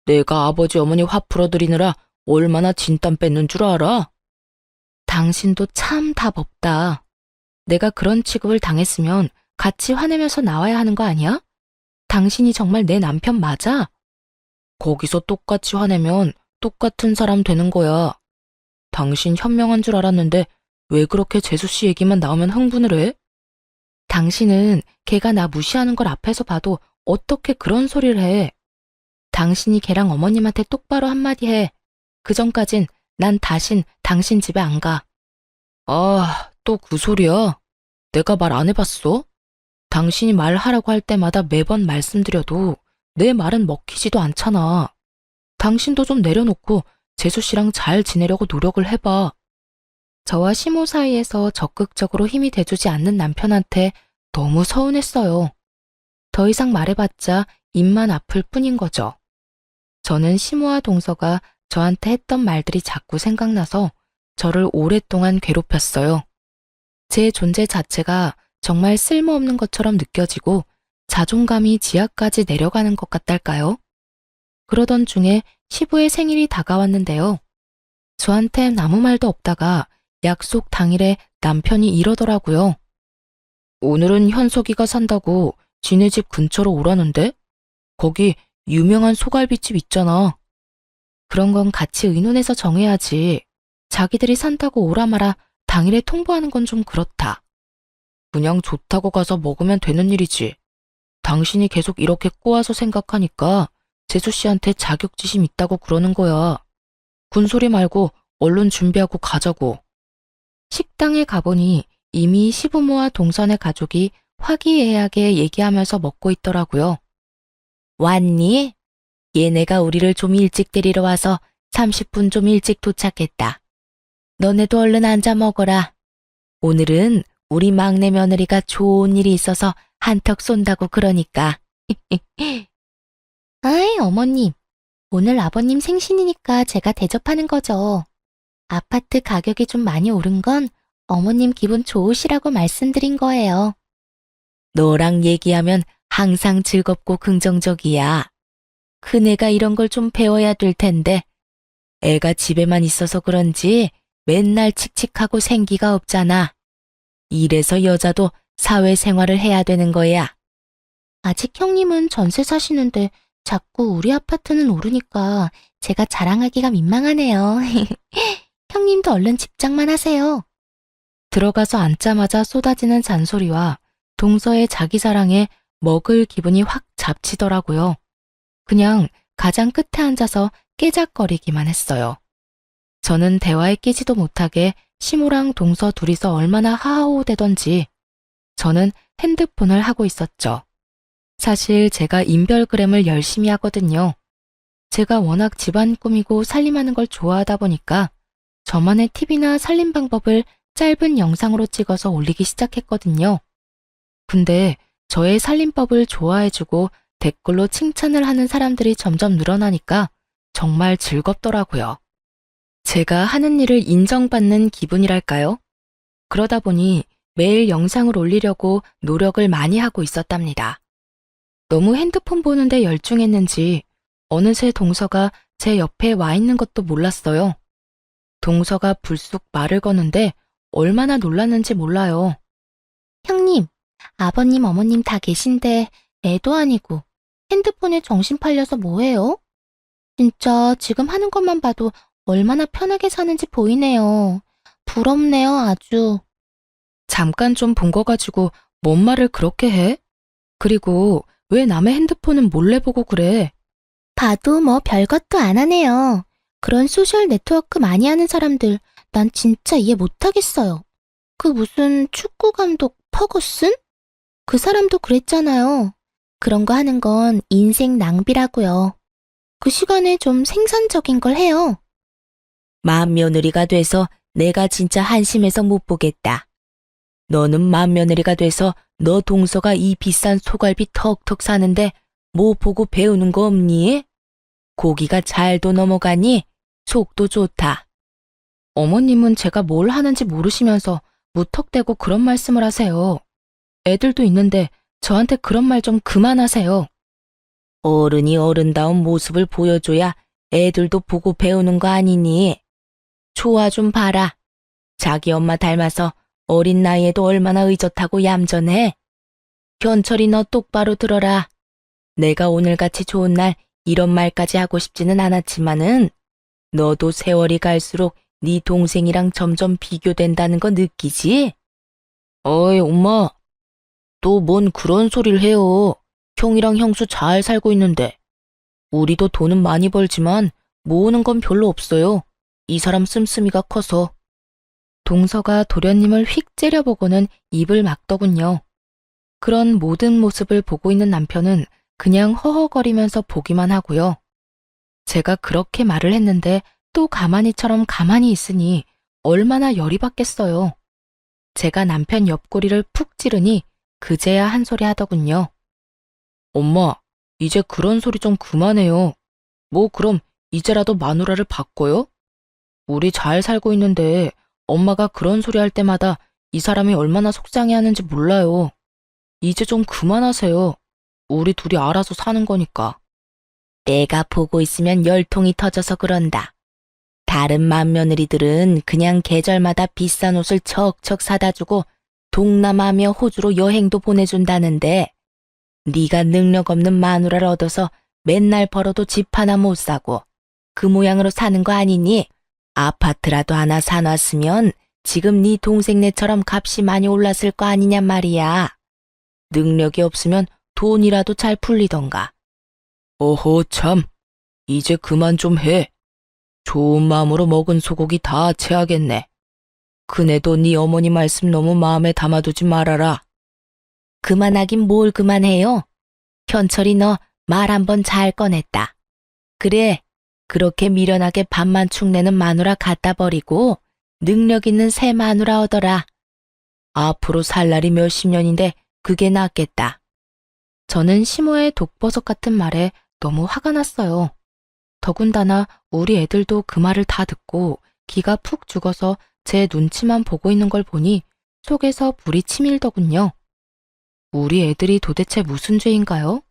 내가 아버지 어머니 화 풀어드리느라 얼마나 진땀 뺐는 줄 알아? 당신도 참 답 없다. 내가 그런 취급을 당했으면 같이 화내면서 나와야 하는 거 아니야? 당신이 정말 내 남편 맞아? 거기서 똑같이 화내면 똑같은 사람 되는 거야. 당신 현명한 줄 알았는데 왜 그렇게 재수 씨 얘기만 나오면 흥분을 해? 당신은 걔가 나 무시하는 걸 앞에서 봐도 어떻게 그런 소리를 해? 당신이 걔랑 어머님한테 똑바로 한마디 해. 그 전까진 난 다신 당신 집에 안 가. 아, 또 그 소리야? 내가 말 안 해봤어? 당신이 말하라고 할 때마다 매번 말씀드려도 내 말은 먹히지도 않잖아. 당신도 좀 내려놓고 재수 씨랑 잘 지내려고 노력을 해봐. 저와 시모 사이에서 적극적으로 힘이 돼주지 않는 남편한테 너무 서운했어요. 더 이상 말해봤자 입만 아플 뿐인 거죠. 저는 시모와 동서가 저한테 했던 말들이 자꾸 생각나서 저를 오랫동안 괴롭혔어요. 제 존재 자체가 정말 쓸모없는 것처럼 느껴지고 자존감이 지하까지 내려가는 것 같달까요? 그러던 중에 시부의 생일이 다가왔는데요. 저한텐 아무 말도 없다가 약속 당일에 남편이 이러더라고요. 오늘은 현석이가 산다고 지네 집 근처로 오라는데? 거기 유명한 소갈비집 있잖아. 그런 건 같이 의논해서 정해야지. 자기들이 산다고 오라 마라 당일에 통보하는 건 좀 그렇다. 그냥 좋다고 가서 먹으면 되는 일이지. 당신이 계속 이렇게 꼬아서 생각하니까 재수 씨한테 자격지심 있다고 그러는 거야. 군소리 말고 얼른 준비하고 가자고. 식당에 가보니 이미 시부모와 동선의 가족이 화기애애하게 얘기하면서 먹고 있더라고요. 왔니? 얘네가 우리를 좀 일찍 데리러 와서 30분 좀 일찍 도착했다. 너네도 얼른 앉아 먹어라. 오늘은 우리 막내 며느리가 좋은 일이 있어서 한턱 쏜다고 그러니까. 아이, 어머님. 오늘 아버님 생신이니까 제가 대접하는 거죠. 아파트 가격이 좀 많이 오른 건 어머님 기분 좋으시라고 말씀드린 거예요. 너랑 얘기하면 항상 즐겁고 긍정적이야. 큰애가 이런 걸 좀 배워야 될 텐데. 애가 집에만 있어서 그런지 맨날 칙칙하고 생기가 없잖아. 이래서 여자도 사회생활을 해야 되는 거야. 아직 형님은 전세 사시는데 자꾸 우리 아파트는 오르니까 제가 자랑하기가 민망하네요. 형님도 얼른 집장만 하세요. 들어가서 앉자마자 쏟아지는 잔소리와 동서의 자기 자랑에 먹을 기분이 확 잡치더라고요. 그냥 가장 끝에 앉아서 깨작거리기만 했어요. 저는 대화에 끼지도 못하게 시모랑 동서 둘이서 얼마나 하하호되던지 저는 핸드폰을 하고 있었죠. 사실 제가 인별그램을 열심히 하거든요. 제가 워낙 집안 꾸미고 살림하는 걸 좋아하다 보니까 저만의 팁이나 살림 방법을 짧은 영상으로 찍어서 올리기 시작했거든요. 근데 저의 살림법을 좋아해주고 댓글로 칭찬을 하는 사람들이 점점 늘어나니까 정말 즐겁더라고요. 제가 하는 일을 인정받는 기분이랄까요? 그러다 보니 매일 영상을 올리려고 노력을 많이 하고 있었답니다. 너무 핸드폰 보는데 열중했는지 어느새 동서가 제 옆에 와 있는 것도 몰랐어요. 동서가 불쑥 말을 거는데 얼마나 놀랐는지 몰라요. 형님, 아버님, 어머님 다 계신데 애도 아니고 핸드폰에 정신 팔려서 뭐해요? 진짜 지금 하는 것만 봐도 얼마나 편하게 사는지 보이네요. 부럽네요, 아주. 잠깐 좀 본 거 가지고 뭔 말을 그렇게 해? 그리고 왜 남의 핸드폰은 몰래 보고 그래? 봐도 뭐 별것도 안 하네요. 그런 소셜 네트워크 많이 하는 사람들 난 진짜 이해 못하겠어요. 그 무슨 축구 감독 퍼거슨? 그 사람도 그랬잖아요. 그런 거 하는 건 인생 낭비라고요. 그 시간에 좀 생산적인 걸 해요. 맏며느리가 돼서 내가 진짜 한심해서 못 보겠다. 너는 맏며느리가 돼서 너 동서가 이 비싼 소갈비 턱턱 사는데 뭐 보고 배우는 거 없니? 고기가 잘도 넘어가니? 속도 좋다. 어머님은 제가 뭘 하는지 모르시면서 무턱대고 그런 말씀을 하세요. 애들도 있는데 저한테 그런 말 좀 그만하세요. 어른이 어른다운 모습을 보여줘야 애들도 보고 배우는 거 아니니? 좋아 좀 봐라. 자기 엄마 닮아서 어린 나이에도 얼마나 의젓하고 얌전해. 현철이 너 똑바로 들어라. 내가 오늘같이 좋은 날 이런 말까지 하고 싶지는 않았지만은 너도 세월이 갈수록 네 동생이랑 점점 비교된다는 거 느끼지? 어이, 엄마. 또 뭔 그런 소리를 해요. 형이랑 형수 잘 살고 있는데. 우리도 돈은 많이 벌지만 모으는 건 별로 없어요. 이 사람 씀씀이가 커서. 동서가 도련님을 휙 째려보고는 입을 막더군요. 그런 모든 모습을 보고 있는 남편은 그냥 허허거리면서 보기만 하고요. 제가 그렇게 말을 했는데 또 가만히처럼 가만히 있으니 얼마나 열이 받겠어요. 제가 남편 옆구리를 푹 찌르니 그제야 한 소리 하더군요. 엄마, 이제 그런 소리 좀 그만해요. 뭐 그럼 이제라도 마누라를 바꿔요? 우리 잘 살고 있는데 엄마가 그런 소리 할 때마다 이 사람이 얼마나 속상해하는지 몰라요. 이제 좀 그만하세요. 우리 둘이 알아서 사는 거니까. 내가 보고 있으면 열통이 터져서 그런다. 다른 맏며느리들은 그냥 계절마다 비싼 옷을 척척 사다 주고 동남아며 호주로 여행도 보내준다는데 네가 능력 없는 마누라를 얻어서 맨날 벌어도 집 하나 못 사고 그 모양으로 사는 거 아니니? 아파트라도 하나 사놨으면 지금 네 동생네처럼 값이 많이 올랐을 거 아니냔 말이야. 능력이 없으면 돈이라도 잘 풀리던가. 어허 참, 이제 그만 좀 해. 좋은 마음으로 먹은 소고기 다 채하겠네. 그네도 네 어머니 말씀 너무 마음에 담아두지 말아라. 그만하긴 뭘 그만해요. 현철이 너 말 한번 잘 꺼냈다. 그래, 그렇게 미련하게 밥만 축내는 마누라 갖다 버리고 능력 있는 새 마누라 얻어라. 앞으로 살 날이 몇십 년인데 그게 낫겠다. 저는 시모의 독버섯 같은 말에 너무 화가 났어요. 더군다나 우리 애들도 그 말을 다 듣고 기가 푹 죽어서 제 눈치만 보고 있는 걸 보니 속에서 불이 치밀더군요. 우리 애들이 도대체 무슨 죄인가요?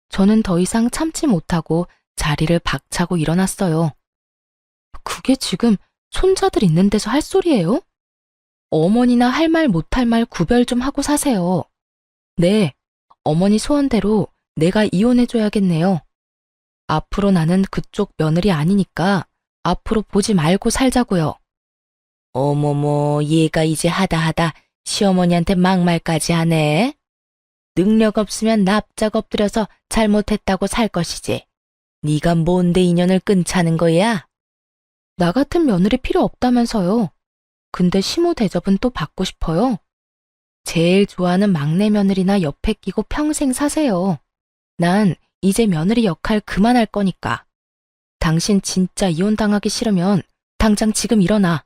저는 더 이상 참지 못하고 자리를 박차고 일어났어요. 그게 지금 손자들 있는 데서 할 소리예요? 어머니나 할 말 못할 말 구별 좀 하고 사세요. 네, 어머니 소원대로 내가 이혼해줘야겠네요. 앞으로 나는 그쪽 며느리 아니니까 앞으로 보지 말고 살자고요. 어머머, 얘가 이제 하다 시어머니한테 막말까지 하네. 능력 없으면 납작 엎드려서 잘못했다고 살 것이지. 네가 뭔데 인연을 끊자는 거야? 나 같은 며느리 필요 없다면서요. 근데 시모 대접은 또 받고 싶어요. 제일 좋아하는 막내 며느리나 옆에 끼고 평생 사세요. 난 이제 며느리 역할 그만할 거니까. 당신 진짜 이혼당하기 싫으면 당장 지금 일어나.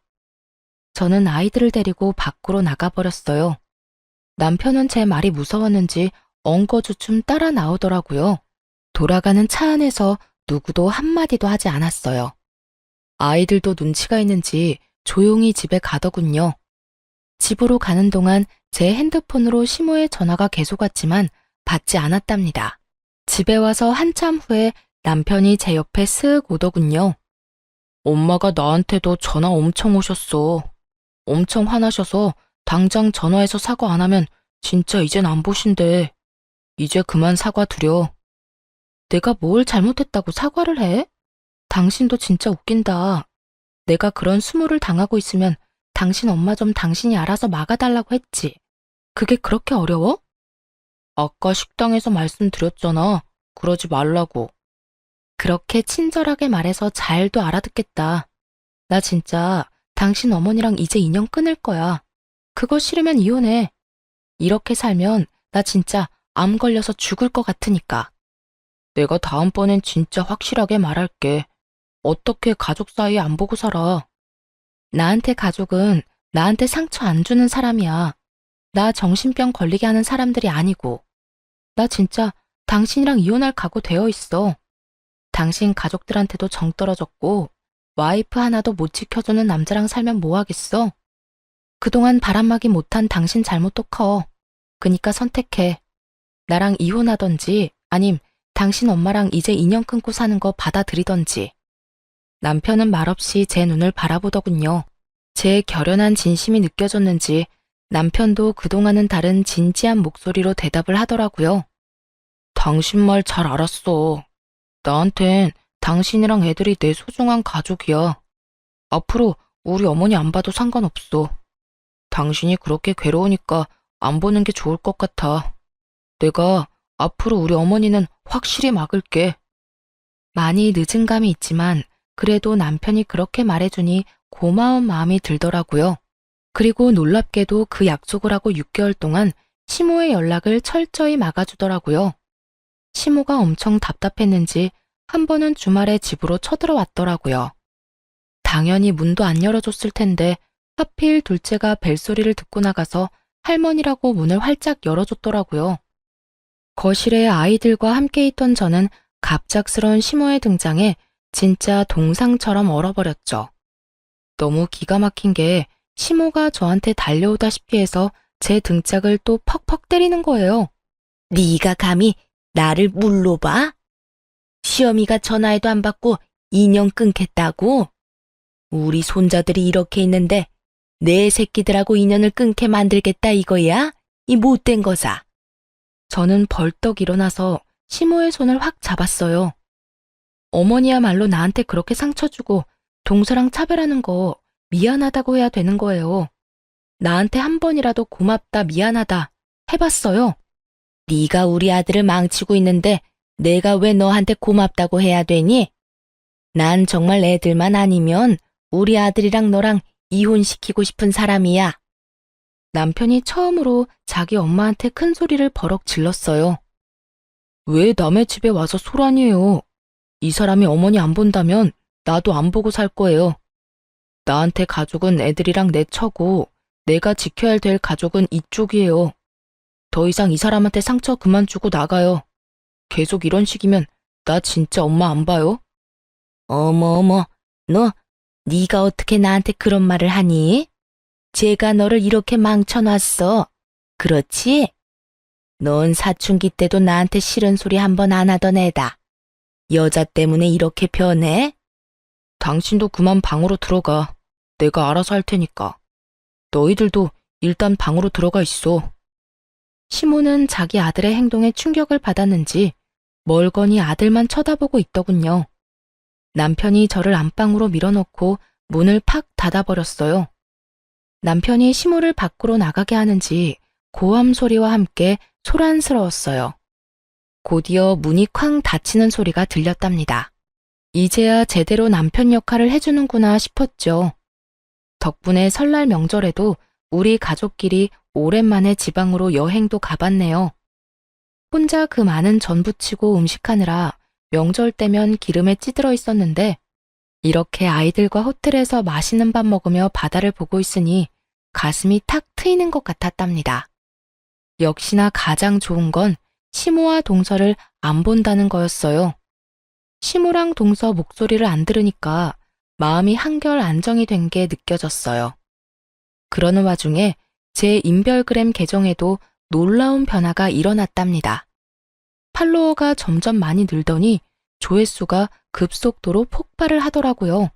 저는 아이들을 데리고 밖으로 나가버렸어요. 남편은 제 말이 무서웠는지 엉거주춤 따라 나오더라고요. 돌아가는 차 안에서 누구도 한마디도 하지 않았어요. 아이들도 눈치가 있는지 조용히 집에 가더군요. 집으로 가는 동안 제 핸드폰으로 시모의 전화가 계속 왔지만 받지 않았답니다. 집에 와서 한참 후에 남편이 제 옆에 쓱 오더군요. 엄마가 나한테도 전화 엄청 오셨어. 엄청 화나셔서 당장 전화해서 사과 안 하면 진짜 이젠 안 보신대. 이제 그만 사과드려. 내가 뭘 잘못했다고 사과를 해? 당신도 진짜 웃긴다. 내가 그런 수모를 당하고 있으면 당신 엄마 좀 당신이 알아서 막아달라고 했지. 그게 그렇게 어려워? 아까 식당에서 말씀드렸잖아. 그러지 말라고. 그렇게 친절하게 말해서 잘도 알아듣겠다. 나 진짜 당신 어머니랑 이제 인연 끊을 거야. 그거 싫으면 이혼해. 이렇게 살면 나 진짜 암 걸려서 죽을 것 같으니까. 내가 다음번엔 진짜 확실하게 말할게. 어떻게 가족 사이에 안 보고 살아? 나한테 가족은 나한테 상처 안 주는 사람이야. 나 정신병 걸리게 하는 사람들이 아니고. 나 진짜 당신이랑 이혼할 각오 되어 있어. 당신 가족들한테도 정 떨어졌고 와이프 하나도 못 지켜주는 남자랑 살면 뭐 하겠어? 그동안 바람막이 못한 당신 잘못도 커. 그니까 선택해. 나랑 이혼하던지 아님 당신 엄마랑 이제 인연 끊고 사는 거 받아들이던지. 남편은 말없이 제 눈을 바라보더군요. 제 결연한 진심이 느껴졌는지 남편도 그동안은 다른 진지한 목소리로 대답을 하더라고요. 당신 말 잘 알았어. 나한텐 당신이랑 애들이 내 소중한 가족이야. 앞으로 우리 어머니 안 봐도 상관없어. 당신이 그렇게 괴로우니까 안 보는 게 좋을 것 같아. 내가 앞으로 우리 어머니는 확실히 막을게. 많이 늦은 감이 있지만 그래도 남편이 그렇게 말해주니 고마운 마음이 들더라고요. 그리고 놀랍게도 그 약속을 하고 6개월 동안 시모의 연락을 철저히 막아주더라고요. 시모가 엄청 답답했는지 한 번은 주말에 집으로 쳐들어왔더라고요. 당연히 문도 안 열어줬을 텐데 하필 둘째가 벨소리를 듣고 나가서 할머니라고 문을 활짝 열어줬더라고요. 거실에 아이들과 함께 있던 저는 갑작스러운 시모의 등장에 진짜 동상처럼 얼어버렸죠. 너무 기가 막힌 게 시모가 저한테 달려오다시피 해서 제 등짝을 또 퍽퍽 때리는 거예요. 네가 감히 나를 물러봐? 시어미가 전화해도 안 받고 인연 끊겠다고? 우리 손자들이 이렇게 있는데 내 새끼들하고 인연을 끊게 만들겠다 이거야? 이 못된 거사. 저는 벌떡 일어나서 시모의 손을 확 잡았어요. 어머니야말로 나한테 그렇게 상처 주고 동서랑 차별하는 거 미안하다고 해야 되는 거예요. 나한테 한 번이라도 고맙다 미안하다 해봤어요. 네가 우리 아들을 망치고 있는데 내가 왜 너한테 고맙다고 해야 되니? 난 정말 애들만 아니면 우리 아들이랑 너랑 이혼시키고 싶은 사람이야. 남편이 처음으로 자기 엄마한테 큰 소리를 버럭 질렀어요. 왜 남의 집에 와서 소란이에요? 이 사람이 어머니 안 본다면 나도 안 보고 살 거예요. 나한테 가족은 애들이랑 내 처고 내가 지켜야 될 가족은 이쪽이에요. 더 이상 이 사람한테 상처 그만 주고 나가요. 계속 이런 식이면 나 진짜 엄마 안 봐요. 어머, 너 네가 어떻게 나한테 그런 말을 하니? 제가 너를 이렇게 망쳐놨어. 그렇지? 넌 사춘기 때도 나한테 싫은 소리 한 번 안 하던 애다. 여자 때문에 이렇게 변해? 당신도 그만 방으로 들어가. 내가 알아서 할 테니까. 너희들도 일단 방으로 들어가 있어. 시모는 자기 아들의 행동에 충격을 받았는지 멀거니 아들만 쳐다보고 있더군요. 남편이 저를 안방으로 밀어넣고 문을 팍 닫아버렸어요. 남편이 시모를 밖으로 나가게 하는지 고함 소리와 함께 소란스러웠어요. 곧이어 문이 쾅 닫히는 소리가 들렸답니다. 이제야 제대로 남편 역할을 해주는구나 싶었죠. 덕분에 설날 명절에도 우리 가족끼리 오랜만에 지방으로 여행도 가봤네요. 혼자 그 많은 전 부치고 음식하느라 명절 때면 기름에 찌들어 있었는데 이렇게 아이들과 호텔에서 맛있는 밥 먹으며 바다를 보고 있으니 가슴이 탁 트이는 것 같았답니다. 역시나 가장 좋은 건 시모와 동서를 안 본다는 거였어요. 시모랑 동서 목소리를 안 들으니까 마음이 한결 안정이 된 게 느껴졌어요. 그러는 와중에 제 인별그램 계정에도 놀라운 변화가 일어났답니다. 팔로워가 점점 많이 늘더니 조회수가 급속도로 폭발을 하더라고요.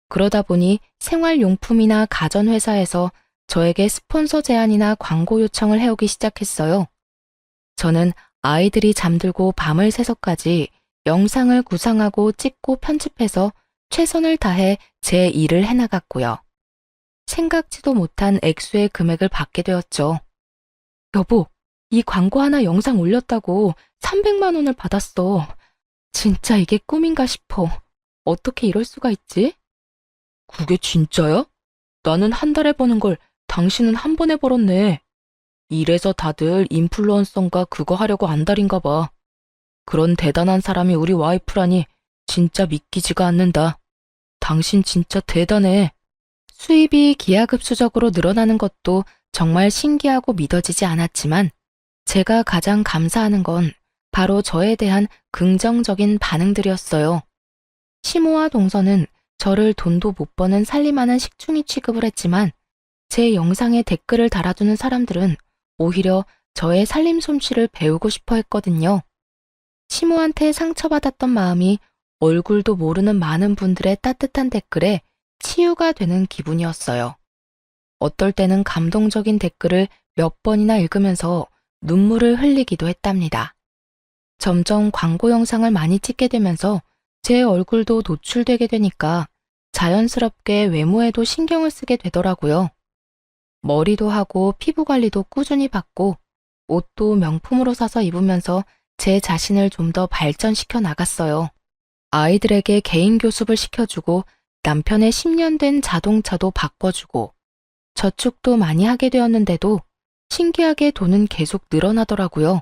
그러다 보니 생활용품이나 가전회사에서 저에게 스폰서 제안이나 광고 요청을 해오기 시작했어요. 저는 아이들이 잠들고 밤을 새서까지 영상을 구상하고 찍고 편집해서 최선을 다해 제 일을 해나갔고요. 생각지도 못한 액수의 금액을 받게 되었죠. 여보, 이 광고 하나 영상 올렸다고 300만 원을 받았어. 진짜 이게 꿈인가 싶어. 어떻게 이럴 수가 있지? 그게 진짜야? 나는 한 달에 버는 걸 당신은 한 번에 벌었네. 이래서 다들 인플루언서인가 그거 하려고 안달인가 봐. 그런 대단한 사람이 우리 와이프라니 진짜 믿기지가 않는다. 당신 진짜 대단해. 수입이 기하급수적으로 늘어나는 것도 정말 신기하고 믿어지지 않았지만 제가 가장 감사하는 건 바로 저에 대한 긍정적인 반응들이었어요. 시모와 동서는 저를 돈도 못 버는 살림하는 식충이 취급을 했지만 제 영상에 댓글을 달아주는 사람들은 오히려 저의 살림 솜씨를 배우고 싶어 했거든요. 시모한테 상처받았던 마음이 얼굴도 모르는 많은 분들의 따뜻한 댓글에 치유가 되는 기분이었어요. 어떨 때는 감동적인 댓글을 몇 번이나 읽으면서 눈물을 흘리기도 했답니다. 점점 광고 영상을 많이 찍게 되면서 제 얼굴도 노출되게 되니까 자연스럽게 외모에도 신경을 쓰게 되더라고요. 머리도 하고 피부 관리도 꾸준히 받고 옷도 명품으로 사서 입으면서 제 자신을 좀 더 발전시켜 나갔어요. 아이들에게 개인 교습을 시켜주고 남편의 10년 된 자동차도 바꿔주고 저축도 많이 하게 되었는데도 신기하게 돈은 계속 늘어나더라고요.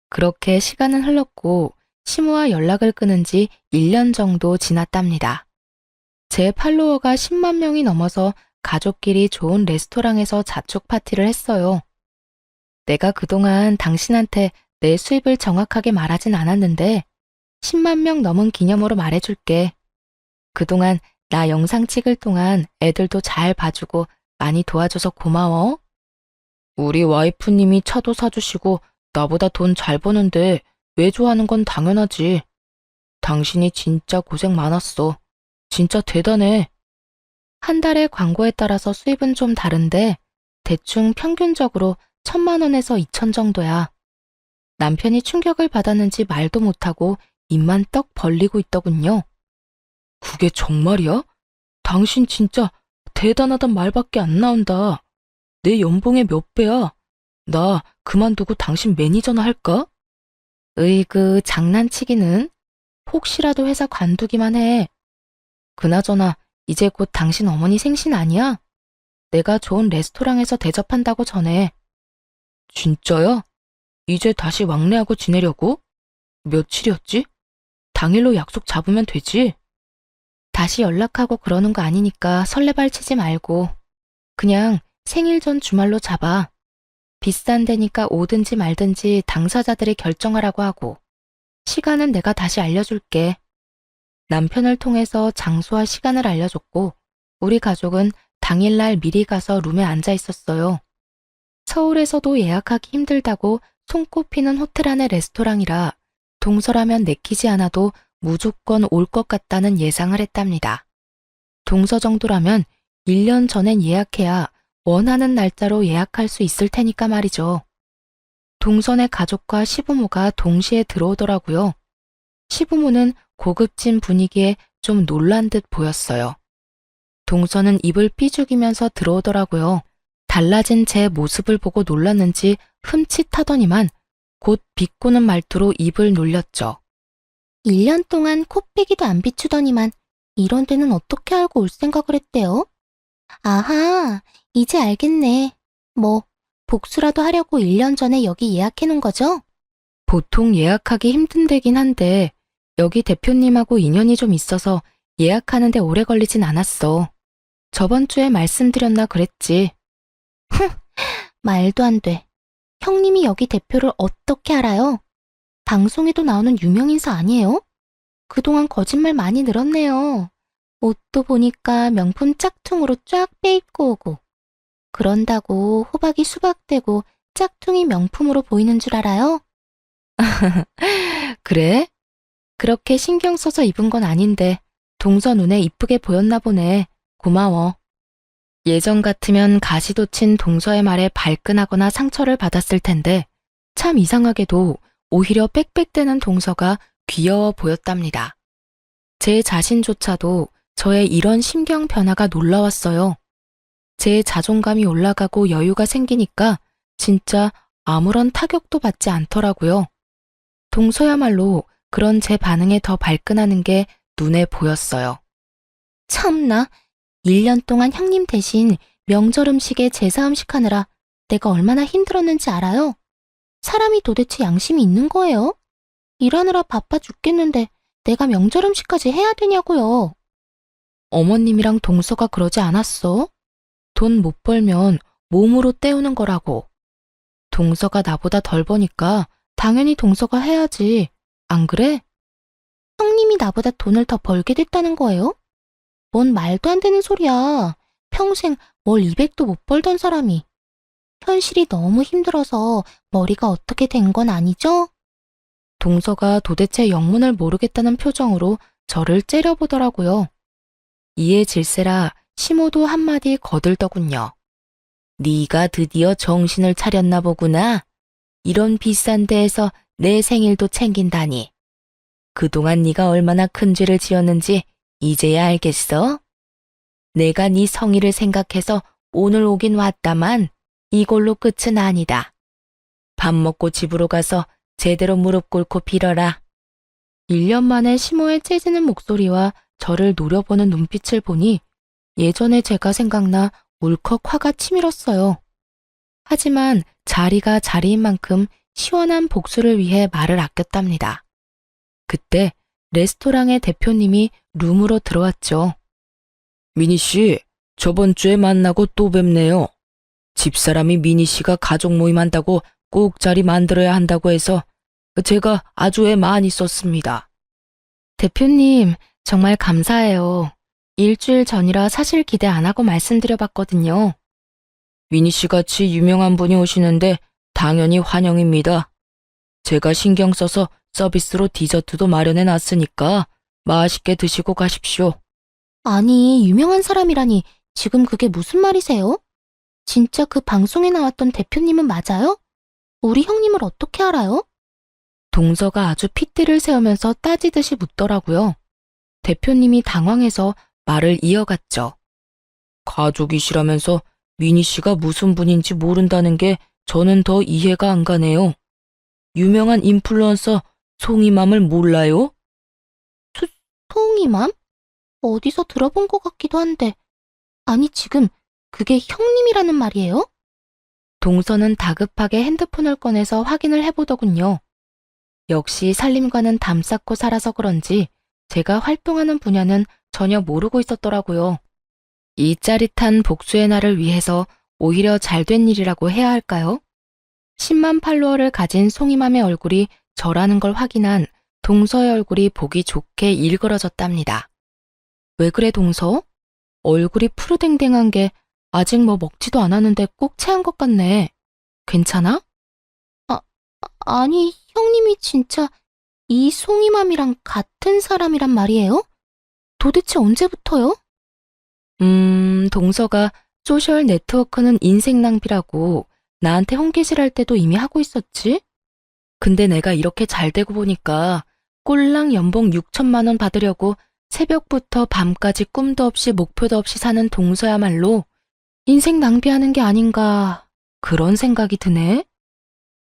그렇게 시간은 흘렀고 시모와 연락을 끊은 지 1년 정도 지났답니다. 제 팔로워가 10만 명이 넘어서 가족끼리 좋은 레스토랑에서 자축 파티를 했어요. 내가 그동안 당신한테 내 수입을 정확하게 말하진 않았는데 10만 명 넘은 기념으로 말해줄게. 그동안 나 영상 찍을 동안 애들도 잘 봐주고 많이 도와줘서 고마워. 우리 와이프님이 차도 사주시고 나보다 돈 잘 버는데 왜 좋아하는 건 당연하지. 당신이 진짜 고생 많았어. 진짜 대단해. 한 달에 광고에 따라서 수입은 좀 다른데 대충 평균적으로 1,000만 원에서 2천 정도야. 남편이 충격을 받았는지 말도 못하고 입만 떡 벌리고 있더군요. 그게 정말이야? 당신 진짜 대단하단 말밖에 안 나온다. 내 연봉의 몇 배야? 나 그만두고 당신 매니저나 할까? 으이그 장난치기는. 혹시라도 회사 관두기만 해. 그나저나 이제 곧 당신 어머니 생신 아니야? 내가 좋은 레스토랑에서 대접한다고 전해. 진짜야? 이제 다시 왕래하고 지내려고? 며칠이었지? 당일로 약속 잡으면 되지? 다시 연락하고 그러는 거 아니니까 설레발치지 말고 그냥 생일 전 주말로 잡아. 비싼 데니까 오든지 말든지 당사자들이 결정하라고 하고 시간은 내가 다시 알려줄게. 남편을 통해서 장소와 시간을 알려줬고 우리 가족은 당일날 미리 가서 룸에 앉아 있었어요. 서울에서도 예약하기 힘들다고 손꼽히는 호텔 안의 레스토랑이라 동서라면 내키지 않아도 무조건 올 것 같다는 예상을 했답니다. 동서 정도라면 1년 전엔 예약해야 원하는 날짜로 예약할 수 있을 테니까 말이죠. 동선의 가족과 시부모가 동시에 들어오더라고요. 시부모는 고급진 분위기에 좀 놀란 듯 보였어요. 동서는 입을 삐죽이면서 들어오더라고요. 달라진 제 모습을 보고 놀랐는지 흠칫하더니만 곧 비꼬는 말투로 입을 놀렸죠. 1년 동안 코빼기도 안 비추더니만 이런 데는 어떻게 알고 올 생각을 했대요? 아하, 이제 알겠네. 뭐, 복수라도 하려고 1년 전에 여기 예약해놓은 거죠? 보통 예약하기 힘든 데긴 한데 여기 대표님하고 인연이 좀 있어서 예약하는데 오래 걸리진 않았어. 저번 주에 말씀드렸나 그랬지. 말도 안 돼. 형님이 여기 대표를 어떻게 알아요? 방송에도 나오는 유명인사 아니에요? 그동안 거짓말 많이 늘었네요. 옷도 보니까 명품 짝퉁으로 쫙 빼입고 오고. 그런다고 호박이 수박되고 짝퉁이 명품으로 보이는 줄 알아요? 그래? 그렇게 신경 써서 입은 건 아닌데 동서 눈에 이쁘게 보였나 보네. 고마워. 예전 같으면 가시도 친 동서의 말에 발끈하거나 상처를 받았을 텐데 참 이상하게도 오히려 빽빽대는 동서가 귀여워 보였답니다. 제 자신조차도 저의 이런 심경 변화가 놀라웠어요. 제 자존감이 올라가고 여유가 생기니까 진짜 아무런 타격도 받지 않더라고요. 동서야말로 그런 제 반응에 더 발끈하는 게 눈에 보였어요. 참나, 1년 동안 형님 대신 명절 음식에 제사 음식 하느라 내가 얼마나 힘들었는지 알아요? 사람이 도대체 양심이 있는 거예요? 일하느라 바빠 죽겠는데 내가 명절 음식까지 해야 되냐고요. 어머님이랑 동서가 그러지 않았어? 돈 못 벌면 몸으로 때우는 거라고. 동서가 나보다 덜 버니까 당연히 동서가 해야지. 안 그래? 형님이 나보다 돈을 더 벌게 됐다는 거예요? 뭔 말도 안 되는 소리야. 평생 월 200도 못 벌던 사람이. 현실이 너무 힘들어서 머리가 어떻게 된 건 아니죠? 동서가 도대체 영문을 모르겠다는 표정으로 저를 째려보더라고요. 이에 질세라 시모도 한마디 거들더군요. 네가 드디어 정신을 차렸나 보구나. 이런 비싼 데에서 내 생일도 챙긴다니. 그동안 네가 얼마나 큰 죄를 지었는지 이제야 알겠어? 내가 네 성의를 생각해서 오늘 오긴 왔다만 이걸로 끝은 아니다. 밥 먹고 집으로 가서 제대로 무릎 꿇고 빌어라. 1년 만에 시모의 째지는 목소리와 저를 노려보는 눈빛을 보니 예전에 제가 생각나 울컥 화가 치밀었어요. 하지만 자리가 자리인 만큼 시원한 복수를 위해 말을 아꼈답니다. 그때 레스토랑의 대표님이 룸으로 들어왔죠. 미니 씨, 저번 주에 만나고 또 뵙네요. 집사람이 미니 씨가 가족 모임 한다고 꼭 자리 만들어야 한다고 해서 제가 아주 애 많이 썼습니다. 대표님, 정말 감사해요. 일주일 전이라 사실 기대 안 하고 말씀드려봤거든요. 미니 씨 같이 유명한 분이 오시는데 당연히 환영입니다. 제가 신경 써서 서비스로 디저트도 마련해 놨으니까 맛있게 드시고 가십시오. 아니, 유명한 사람이라니 지금 그게 무슨 말이세요? 진짜 그 방송에 나왔던 대표님은 맞아요? 우리 형님을 어떻게 알아요? 동서가 아주 핏대를 세우면서 따지듯이 묻더라고요. 대표님이 당황해서 말을 이어갔죠. 가족이시라면서 미니 씨가 무슨 분인지 모른다는 게 저는 더 이해가 안 가네요. 유명한 인플루언서 송이맘을 몰라요? 송이맘? 어디서 들어본 것 같기도 한데. 아니, 지금 그게 형님이라는 말이에요? 동서는 다급하게 핸드폰을 꺼내서 확인을 해보더군요. 역시 살림과는 담 쌓고 살아서 그런지 제가 활동하는 분야는 전혀 모르고 있었더라고요. 이 짜릿한 복수의 날을 위해서 오히려 잘된 일이라고 해야 할까요? 10만 팔로워를 가진 송이맘의 얼굴이 저라는 걸 확인한 동서의 얼굴이 보기 좋게 일그러졌답니다. 왜 그래 동서? 얼굴이 푸르댕댕한 게 아직 뭐 먹지도 않았는데 꼭 체한 것 같네. 괜찮아? 아니, 형님이 진짜 이 송이맘이랑 같은 사람이란 말이에요? 도대체 언제부터요? 동서가 소셜 네트워크는 인생 낭비라고 나한테 홍계실할 때도 이미 하고 있었지? 근데 내가 이렇게 잘 되고 보니까 꼴랑 연봉 6천만 원 받으려고 새벽부터 밤까지 꿈도 없이 목표도 없이 사는 동서야말로 인생 낭비하는 게 아닌가 그런 생각이 드네.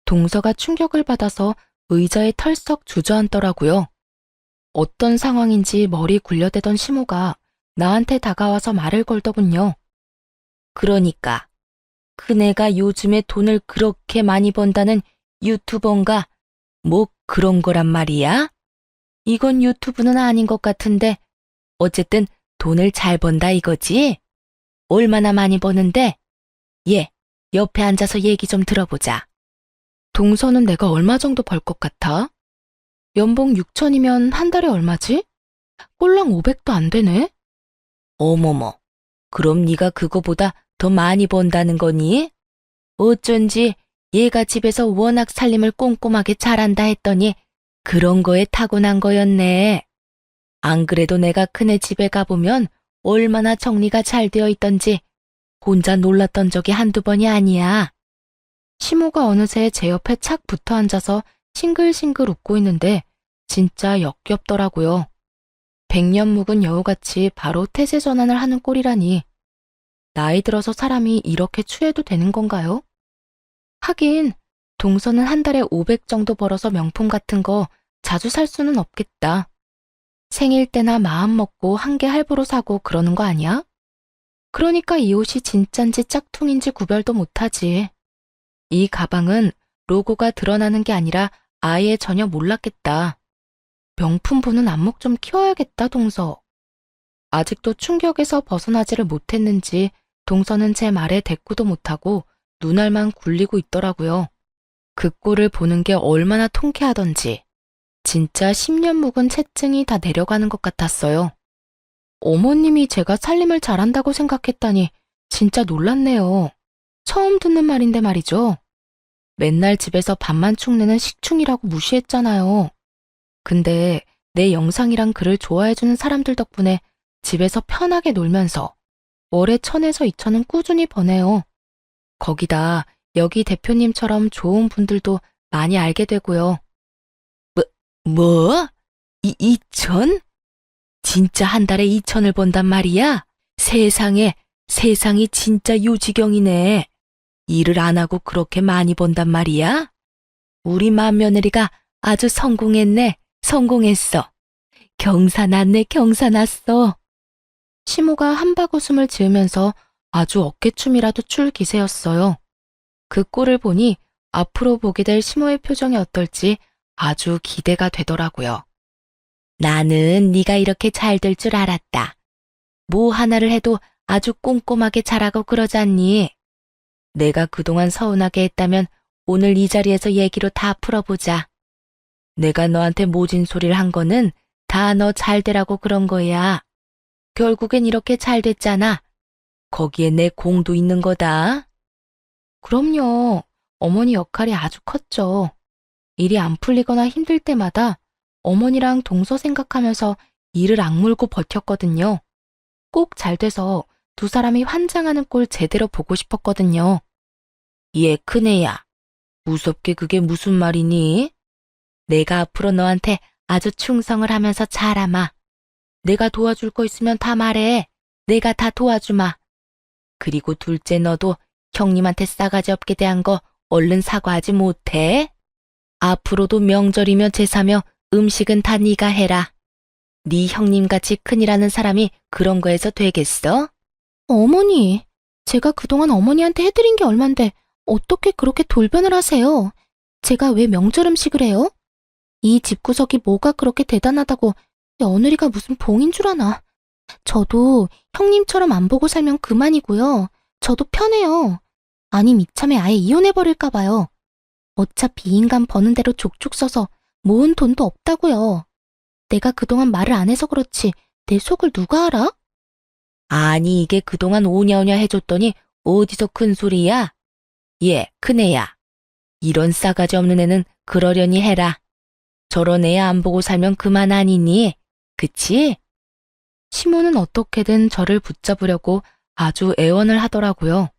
동서가 충격을 받아서 의자에 털썩 주저앉더라고요. 어떤 상황인지 머리 굴려대던 시모가 나한테 다가와서 말을 걸더군요. 그러니까 그네가 요즘에 돈을 그렇게 많이 번다는 유튜버인가 뭐 그런 거란 말이야? 이건 유튜브는 아닌 것 같은데 어쨌든 돈을 잘 번다 이거지? 얼마나 많이 버는데? 얘, 옆에 앉아서 얘기 좀 들어보자. 동서는 내가 얼마 정도 벌 것 같아? 연봉 6천이면 한 달에 얼마지? 꼴랑 500도 안 되네? 어머머, 그럼 네가 그거보다 더 많이 번다는 거니? 어쩐지 얘가 집에서 워낙 살림을 꼼꼼하게 잘한다 했더니 그런 거에 타고난 거였네. 안 그래도 내가 그네 집에 가보면 얼마나 정리가 잘 되어 있던지 혼자 놀랐던 적이 한두 번이 아니야. 시모가 어느새 제 옆에 착 붙어 앉아서 싱글싱글 웃고 있는데 진짜 역겹더라고요. 백년 묵은 여우같이 바로 태세 전환을 하는 꼴이라니. 나이 들어서 사람이 이렇게 추해도 되는 건가요? 하긴 동서는 한 달에 500 정도 벌어서 명품 같은 거 자주 살 수는 없겠다. 생일 때나 마음 먹고 한 개 할부로 사고 그러는 거 아니야? 그러니까 이 옷이 진짠지 짝퉁인지 구별도 못하지. 이 가방은 로고가 드러나는 게 아니라 아예 전혀 몰랐겠다. 명품 보는 안목 좀 키워야겠다, 동서. 아직도 충격에서 벗어나지를 못했는지 동서는 제 말에 대꾸도 못하고 눈알만 굴리고 있더라고요. 그 꼴을 보는 게 얼마나 통쾌하던지. 진짜 10년 묵은 채증이 다 내려가는 것 같았어요. 어머님이 제가 살림을 잘한다고 생각했다니 진짜 놀랐네요. 처음 듣는 말인데 말이죠. 맨날 집에서 밥만 축내는 식충이라고 무시했잖아요. 근데 내 영상이랑 글을 좋아해주는 사람들 덕분에 집에서 편하게 놀면서 월에 1000에서 2000은 꾸준히 버네요. 거기다 여기 대표님처럼 좋은 분들도 많이 알게 되고요. 뭐? 2천? 진짜 한 달에 2천을 번단 말이야? 세상이 진짜 요지경이네. 일을 안 하고 그렇게 많이 번단 말이야? 우리 맏며느리가 아주 성공했어. 경사 났어. 시모가 한바구음을 지으면서 아주 어깨춤이라도 출 기세였어요. 그 꼴을 보니 앞으로 보게 될 시모의 표정이 어떨지 아주 기대가 되더라고요. 나는 네가 이렇게 잘 될 줄 알았다. 뭐 하나를 해도 아주 꼼꼼하게 잘하고 그러잖니. 내가 그동안 서운하게 했다면 오늘 이 자리에서 얘기로 다 풀어보자. 내가 너한테 모진 소리를 한 거는 다 너 잘 되라고 그런 거야. 결국엔 이렇게 잘 됐잖아. 거기에 내 공도 있는 거다. 그럼요. 어머니 역할이 아주 컸죠. 일이 안 풀리거나 힘들 때마다 어머니랑 동서 생각하면서 일을 악물고 버텼거든요. 꼭 잘 돼서 두 사람이 환장하는 꼴 제대로 보고 싶었거든요. 얘 큰애야. 무섭게 그게 무슨 말이니? 내가 앞으로 너한테 아주 충성을 하면서 잘하마. 내가 도와줄 거 있으면 다 말해. 내가 다 도와주마. 그리고 둘째 너도 형님한테 싸가지 없게 대한 거 얼른 사과하지 못해? 앞으로도 명절이며 제사며 음식은 다 네가 해라. 네 형님같이 큰이라는 사람이 그런 거에서 되겠어? 어머니, 제가 그동안 어머니한테 해드린 게 얼만데 어떻게 그렇게 돌변을 하세요? 제가 왜 명절 음식을 해요? 이 집구석이 뭐가 그렇게 대단하다고 며느리가 무슨 봉인 줄 아나. 저도 형님처럼 안 보고 살면 그만이고요. 저도 편해요. 아님 이참에 아예 이혼해버릴까 봐요. 어차피 이 인간 버는 대로 족족 써서 모은 돈도 없다고요. 내가 그동안 말을 안 해서 그렇지 내 속을 누가 알아? 아니 이게 그동안 오냐오냐 해줬더니 어디서 큰 소리야? 얘 큰애야. 이런 싸가지 없는 애는 그러려니 해라. 저런 애 안 보고 살면 그만 아니니? 그치? 시모는 어떻게든 저를 붙잡으려고 아주 애원을 하더라고요.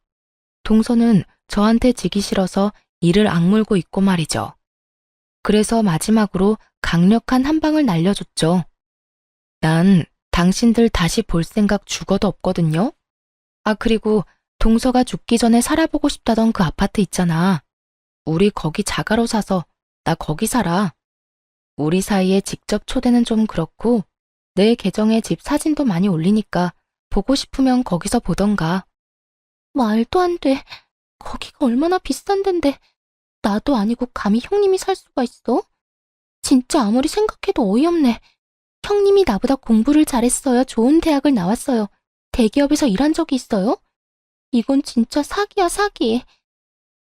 동서는 저한테 지기 싫어서 이를 악물고 있고 말이죠. 그래서 마지막으로 강력한 한 방을 날려줬죠. 난 당신들 다시 볼 생각 죽어도 없거든요. 아, 그리고 동서가 죽기 전에 살아보고 싶다던 그 아파트 있잖아. 우리 거기 자가로 사서 나 거기 살아. 우리 사이에 직접 초대는 좀 그렇고 내 계정에 집 사진도 많이 올리니까 보고 싶으면 거기서 보던가. 말도 안 돼. 거기가 얼마나 비싼 덴데 나도 아니고 감히 형님이 살 수가 있어? 진짜 아무리 생각해도 어이없네. 형님이 나보다 공부를 잘했어요. 좋은 대학을 나왔어요. 대기업에서 일한 적이 있어요? 이건 진짜 사기야, 사기.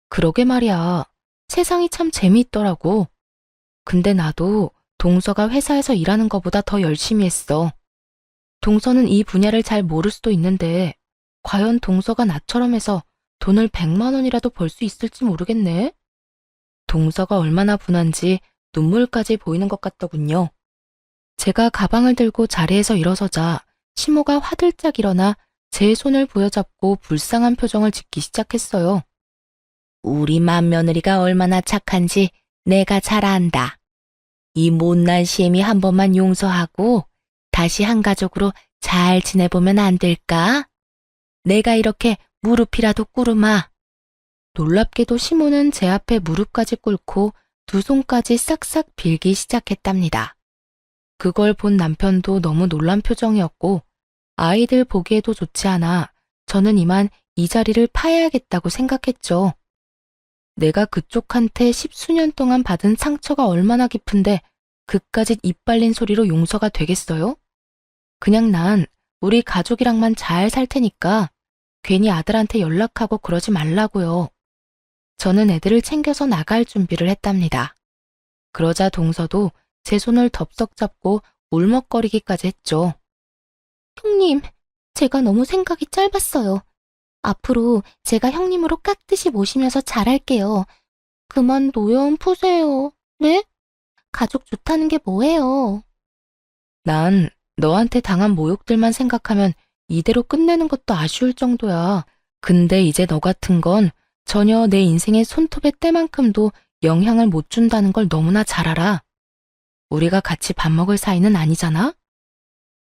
그러게 말이야. 세상이 참 재미있더라고. 근데 나도 동서가 회사에서 일하는 것보다 더 열심히 했어. 동서는 이 분야를 잘 모를 수도 있는데 과연 동서가 나처럼 해서 돈을 100만 원이라도 벌 수 있을지 모르겠네. 동서가 얼마나 분한지 눈물까지 보이는 것 같더군요. 제가 가방을 들고 자리에서 일어서자 시모가 화들짝 일어나 제 손을 부여잡고 불쌍한 표정을 짓기 시작했어요. 우리 맏며느리가 얼마나 착한지 내가 잘 안다. 이 못난 시엠이 한 번만 용서하고 다시 한 가족으로 잘 지내보면 안 될까? 내가 이렇게 무릎이라도 꿇으마. 놀랍게도 시모는 제 앞에 무릎까지 꿇고 두 손까지 싹싹 빌기 시작했답니다. 그걸 본 남편도 너무 놀란 표정이었고 아이들 보기에도 좋지 않아 저는 이만 이 자리를 파야겠다고 생각했죠. 내가 그쪽한테 10수년 동안 받은 상처가 얼마나 깊은데 그까짓 입 발린 소리로 용서가 되겠어요? 그냥 난 우리 가족이랑만 잘 살 테니까 괜히 아들한테 연락하고 그러지 말라고요. 저는 애들을 챙겨서 나갈 준비를 했답니다. 그러자 동서도 제 손을 덥석 잡고 울먹거리기까지 했죠. 형님, 제가 너무 생각이 짧았어요. 앞으로 제가 형님으로 깍듯이 모시면서 잘할게요. 그만 노여움 푸세요. 네? 가족 좋다는 게 뭐예요? 난 너한테 당한 모욕들만 생각하면 이대로 끝내는 것도 아쉬울 정도야. 근데 이제 너 같은 건 전혀 내 인생의 손톱의 때만큼도 영향을 못 준다는 걸 너무나 잘 알아. 우리가 같이 밥 먹을 사이는 아니잖아?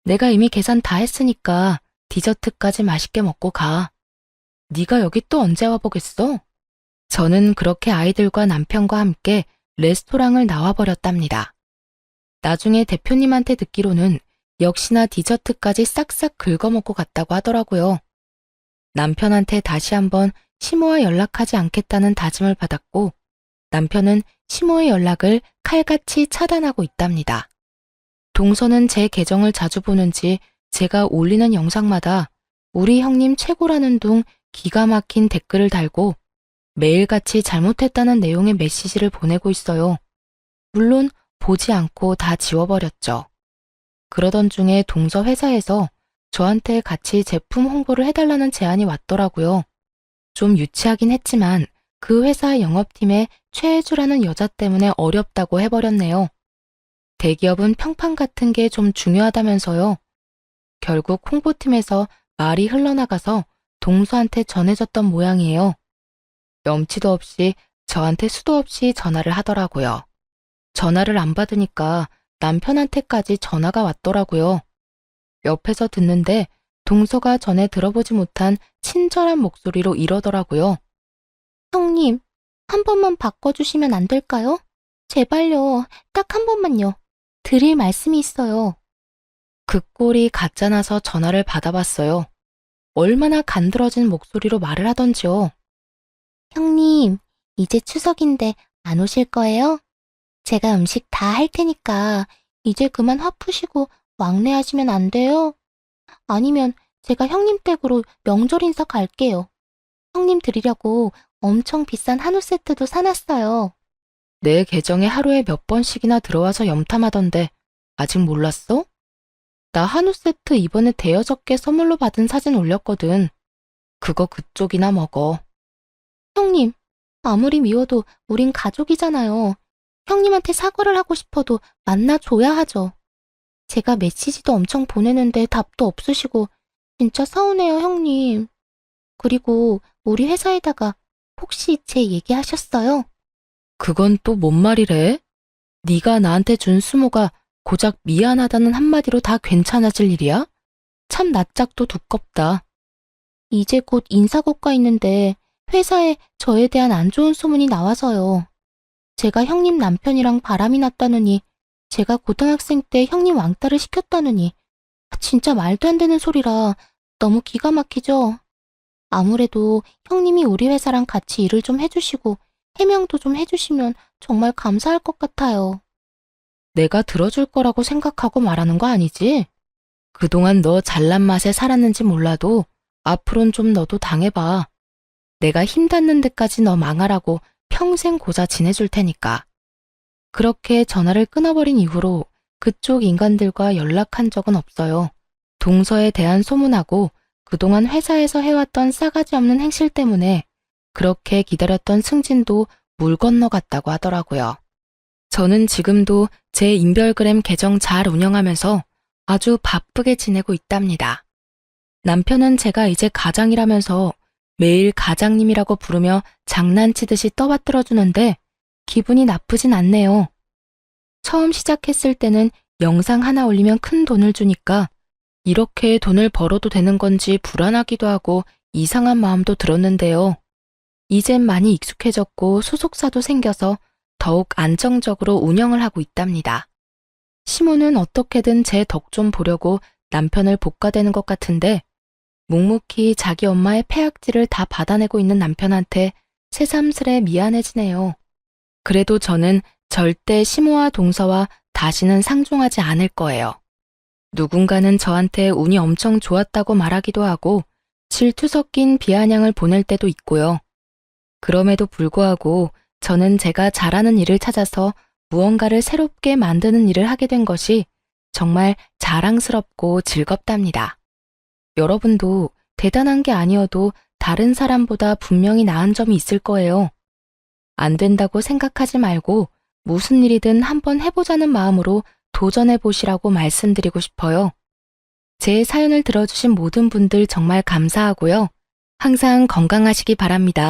내가 이미 계산 다 했으니까 디저트까지 맛있게 먹고 가. 네가 여기 또 언제 와보겠어? 저는 그렇게 아이들과 남편과 함께 레스토랑을 나와버렸답니다. 나중에 대표님한테 듣기로는 역시나 디저트까지 싹싹 긁어먹고 갔다고 하더라고요. 남편한테 다시 한번 시모와 연락하지 않겠다는 다짐을 받았고 남편은 시모의 연락을 칼같이 차단하고 있답니다. 동서는 제 계정을 자주 보는지 제가 올리는 영상마다 우리 형님 최고라는 둥 기가 막힌 댓글을 달고 매일같이 잘못했다는 내용의 메시지를 보내고 있어요. 물론 보지 않고 다 지워버렸죠. 그러던 중에 동서 회사에서 저한테 같이 제품 홍보를 해달라는 제안이 왔더라고요. 좀 유치하긴 했지만 그 회사 영업팀에 최혜주라는 여자 때문에 어렵다고 해버렸네요. 대기업은 평판 같은 게 좀 중요하다면서요. 결국 홍보팀에서 말이 흘러나가서 동서한테 전해졌던 모양이에요. 염치도 없이 저한테 수도 없이 전화를 하더라고요. 전화를 안 받으니까 남편한테까지 전화가 왔더라고요. 옆에서 듣는데 동서가 전에 들어보지 못한 친절한 목소리로 이러더라고요. 형님, 한 번만 바꿔주시면 안 될까요? 제발요, 딱 한 번만요. 드릴 말씀이 있어요. 그 꼴이 가짜나서 전화를 받아봤어요. 얼마나 간드러진 목소리로 말을 하던지요. 형님, 이제 추석인데 안 오실 거예요? 제가 음식 다 할 테니까 이제 그만 화 푸시고 왕래하시면 안 돼요? 아니면 제가 형님 댁으로 명절 인사 갈게요. 형님 드리려고 엄청 비싼 한우 세트도 사놨어요. 내 계정에 하루에 몇 번씩이나 들어와서 염탐하던데 아직 몰랐어? 나 한우 세트 이번에 대여섯 개 선물로 받은 사진 올렸거든. 그거 그쪽이나 먹어. 형님, 아무리 미워도 우린 가족이잖아요. 형님한테 사과를 하고 싶어도 만나줘야 하죠. 제가 메시지도 엄청 보내는데 답도 없으시고 진짜 서운해요, 형님. 그리고 우리 회사에다가 혹시 제 얘기하셨어요? 그건 또 뭔 말이래? 네가 나한테 준 수모가 고작 미안하다는 한마디로 다 괜찮아질 일이야? 참 낯짝도 두껍다. 이제 곧 인사고과 있는데 회사에 저에 대한 안 좋은 소문이 나와서요. 제가 형님 남편이랑 바람이 났다느니, 제가 고등학생 때 형님 왕따를 시켰다느니, 진짜 말도 안 되는 소리라 너무 기가 막히죠? 아무래도 형님이 우리 회사랑 같이 일을 좀 해주시고 해명도 좀 해주시면 정말 감사할 것 같아요. 내가 들어줄 거라고 생각하고 말하는 거 아니지? 그동안 너 잘난 맛에 살았는지 몰라도 앞으론 좀 너도 당해봐. 내가 힘 닿는 데까지 너 망하라고 평생 고자 지내줄 테니까. 그렇게 전화를 끊어버린 이후로 그쪽 인간들과 연락한 적은 없어요. 동서에 대한 소문하고 그동안 회사에서 해왔던 싸가지 없는 행실 때문에 그렇게 기다렸던 승진도 물 건너갔다고 하더라고요. 저는 지금도 제 인별그램 계정 잘 운영하면서 아주 바쁘게 지내고 있답니다. 남편은 제가 이제 가장이라면서 매일 가장님이라고 부르며 장난치듯이 떠받들어주는데 기분이 나쁘진 않네요. 처음 시작했을 때는 영상 하나 올리면 큰 돈을 주니까 이렇게 돈을 벌어도 되는 건지 불안하기도 하고 이상한 마음도 들었는데요. 이젠 많이 익숙해졌고 소속사도 생겨서 더욱 안정적으로 운영을 하고 있답니다. 시모는 어떻게든 제 덕 좀 보려고 남편을 볶아대는 것 같은데 묵묵히 자기 엄마의 폐악질을 다 받아내고 있는 남편한테 새삼스레 미안해지네요. 그래도 저는 절대 시모와 동서와 다시는 상종하지 않을 거예요. 누군가는 저한테 운이 엄청 좋았다고 말하기도 하고 질투 섞인 비아냥을 보낼 때도 있고요. 그럼에도 불구하고 저는 제가 잘하는 일을 찾아서 무언가를 새롭게 만드는 일을 하게 된 것이 정말 자랑스럽고 즐겁답니다. 여러분도 대단한 게 아니어도 다른 사람보다 분명히 나은 점이 있을 거예요. 안 된다고 생각하지 말고 무슨 일이든 한번 해보자는 마음으로 도전해 보시라고 말씀드리고 싶어요. 제 사연을 들어주신 모든 분들 정말 감사하고요. 항상 건강하시기 바랍니다.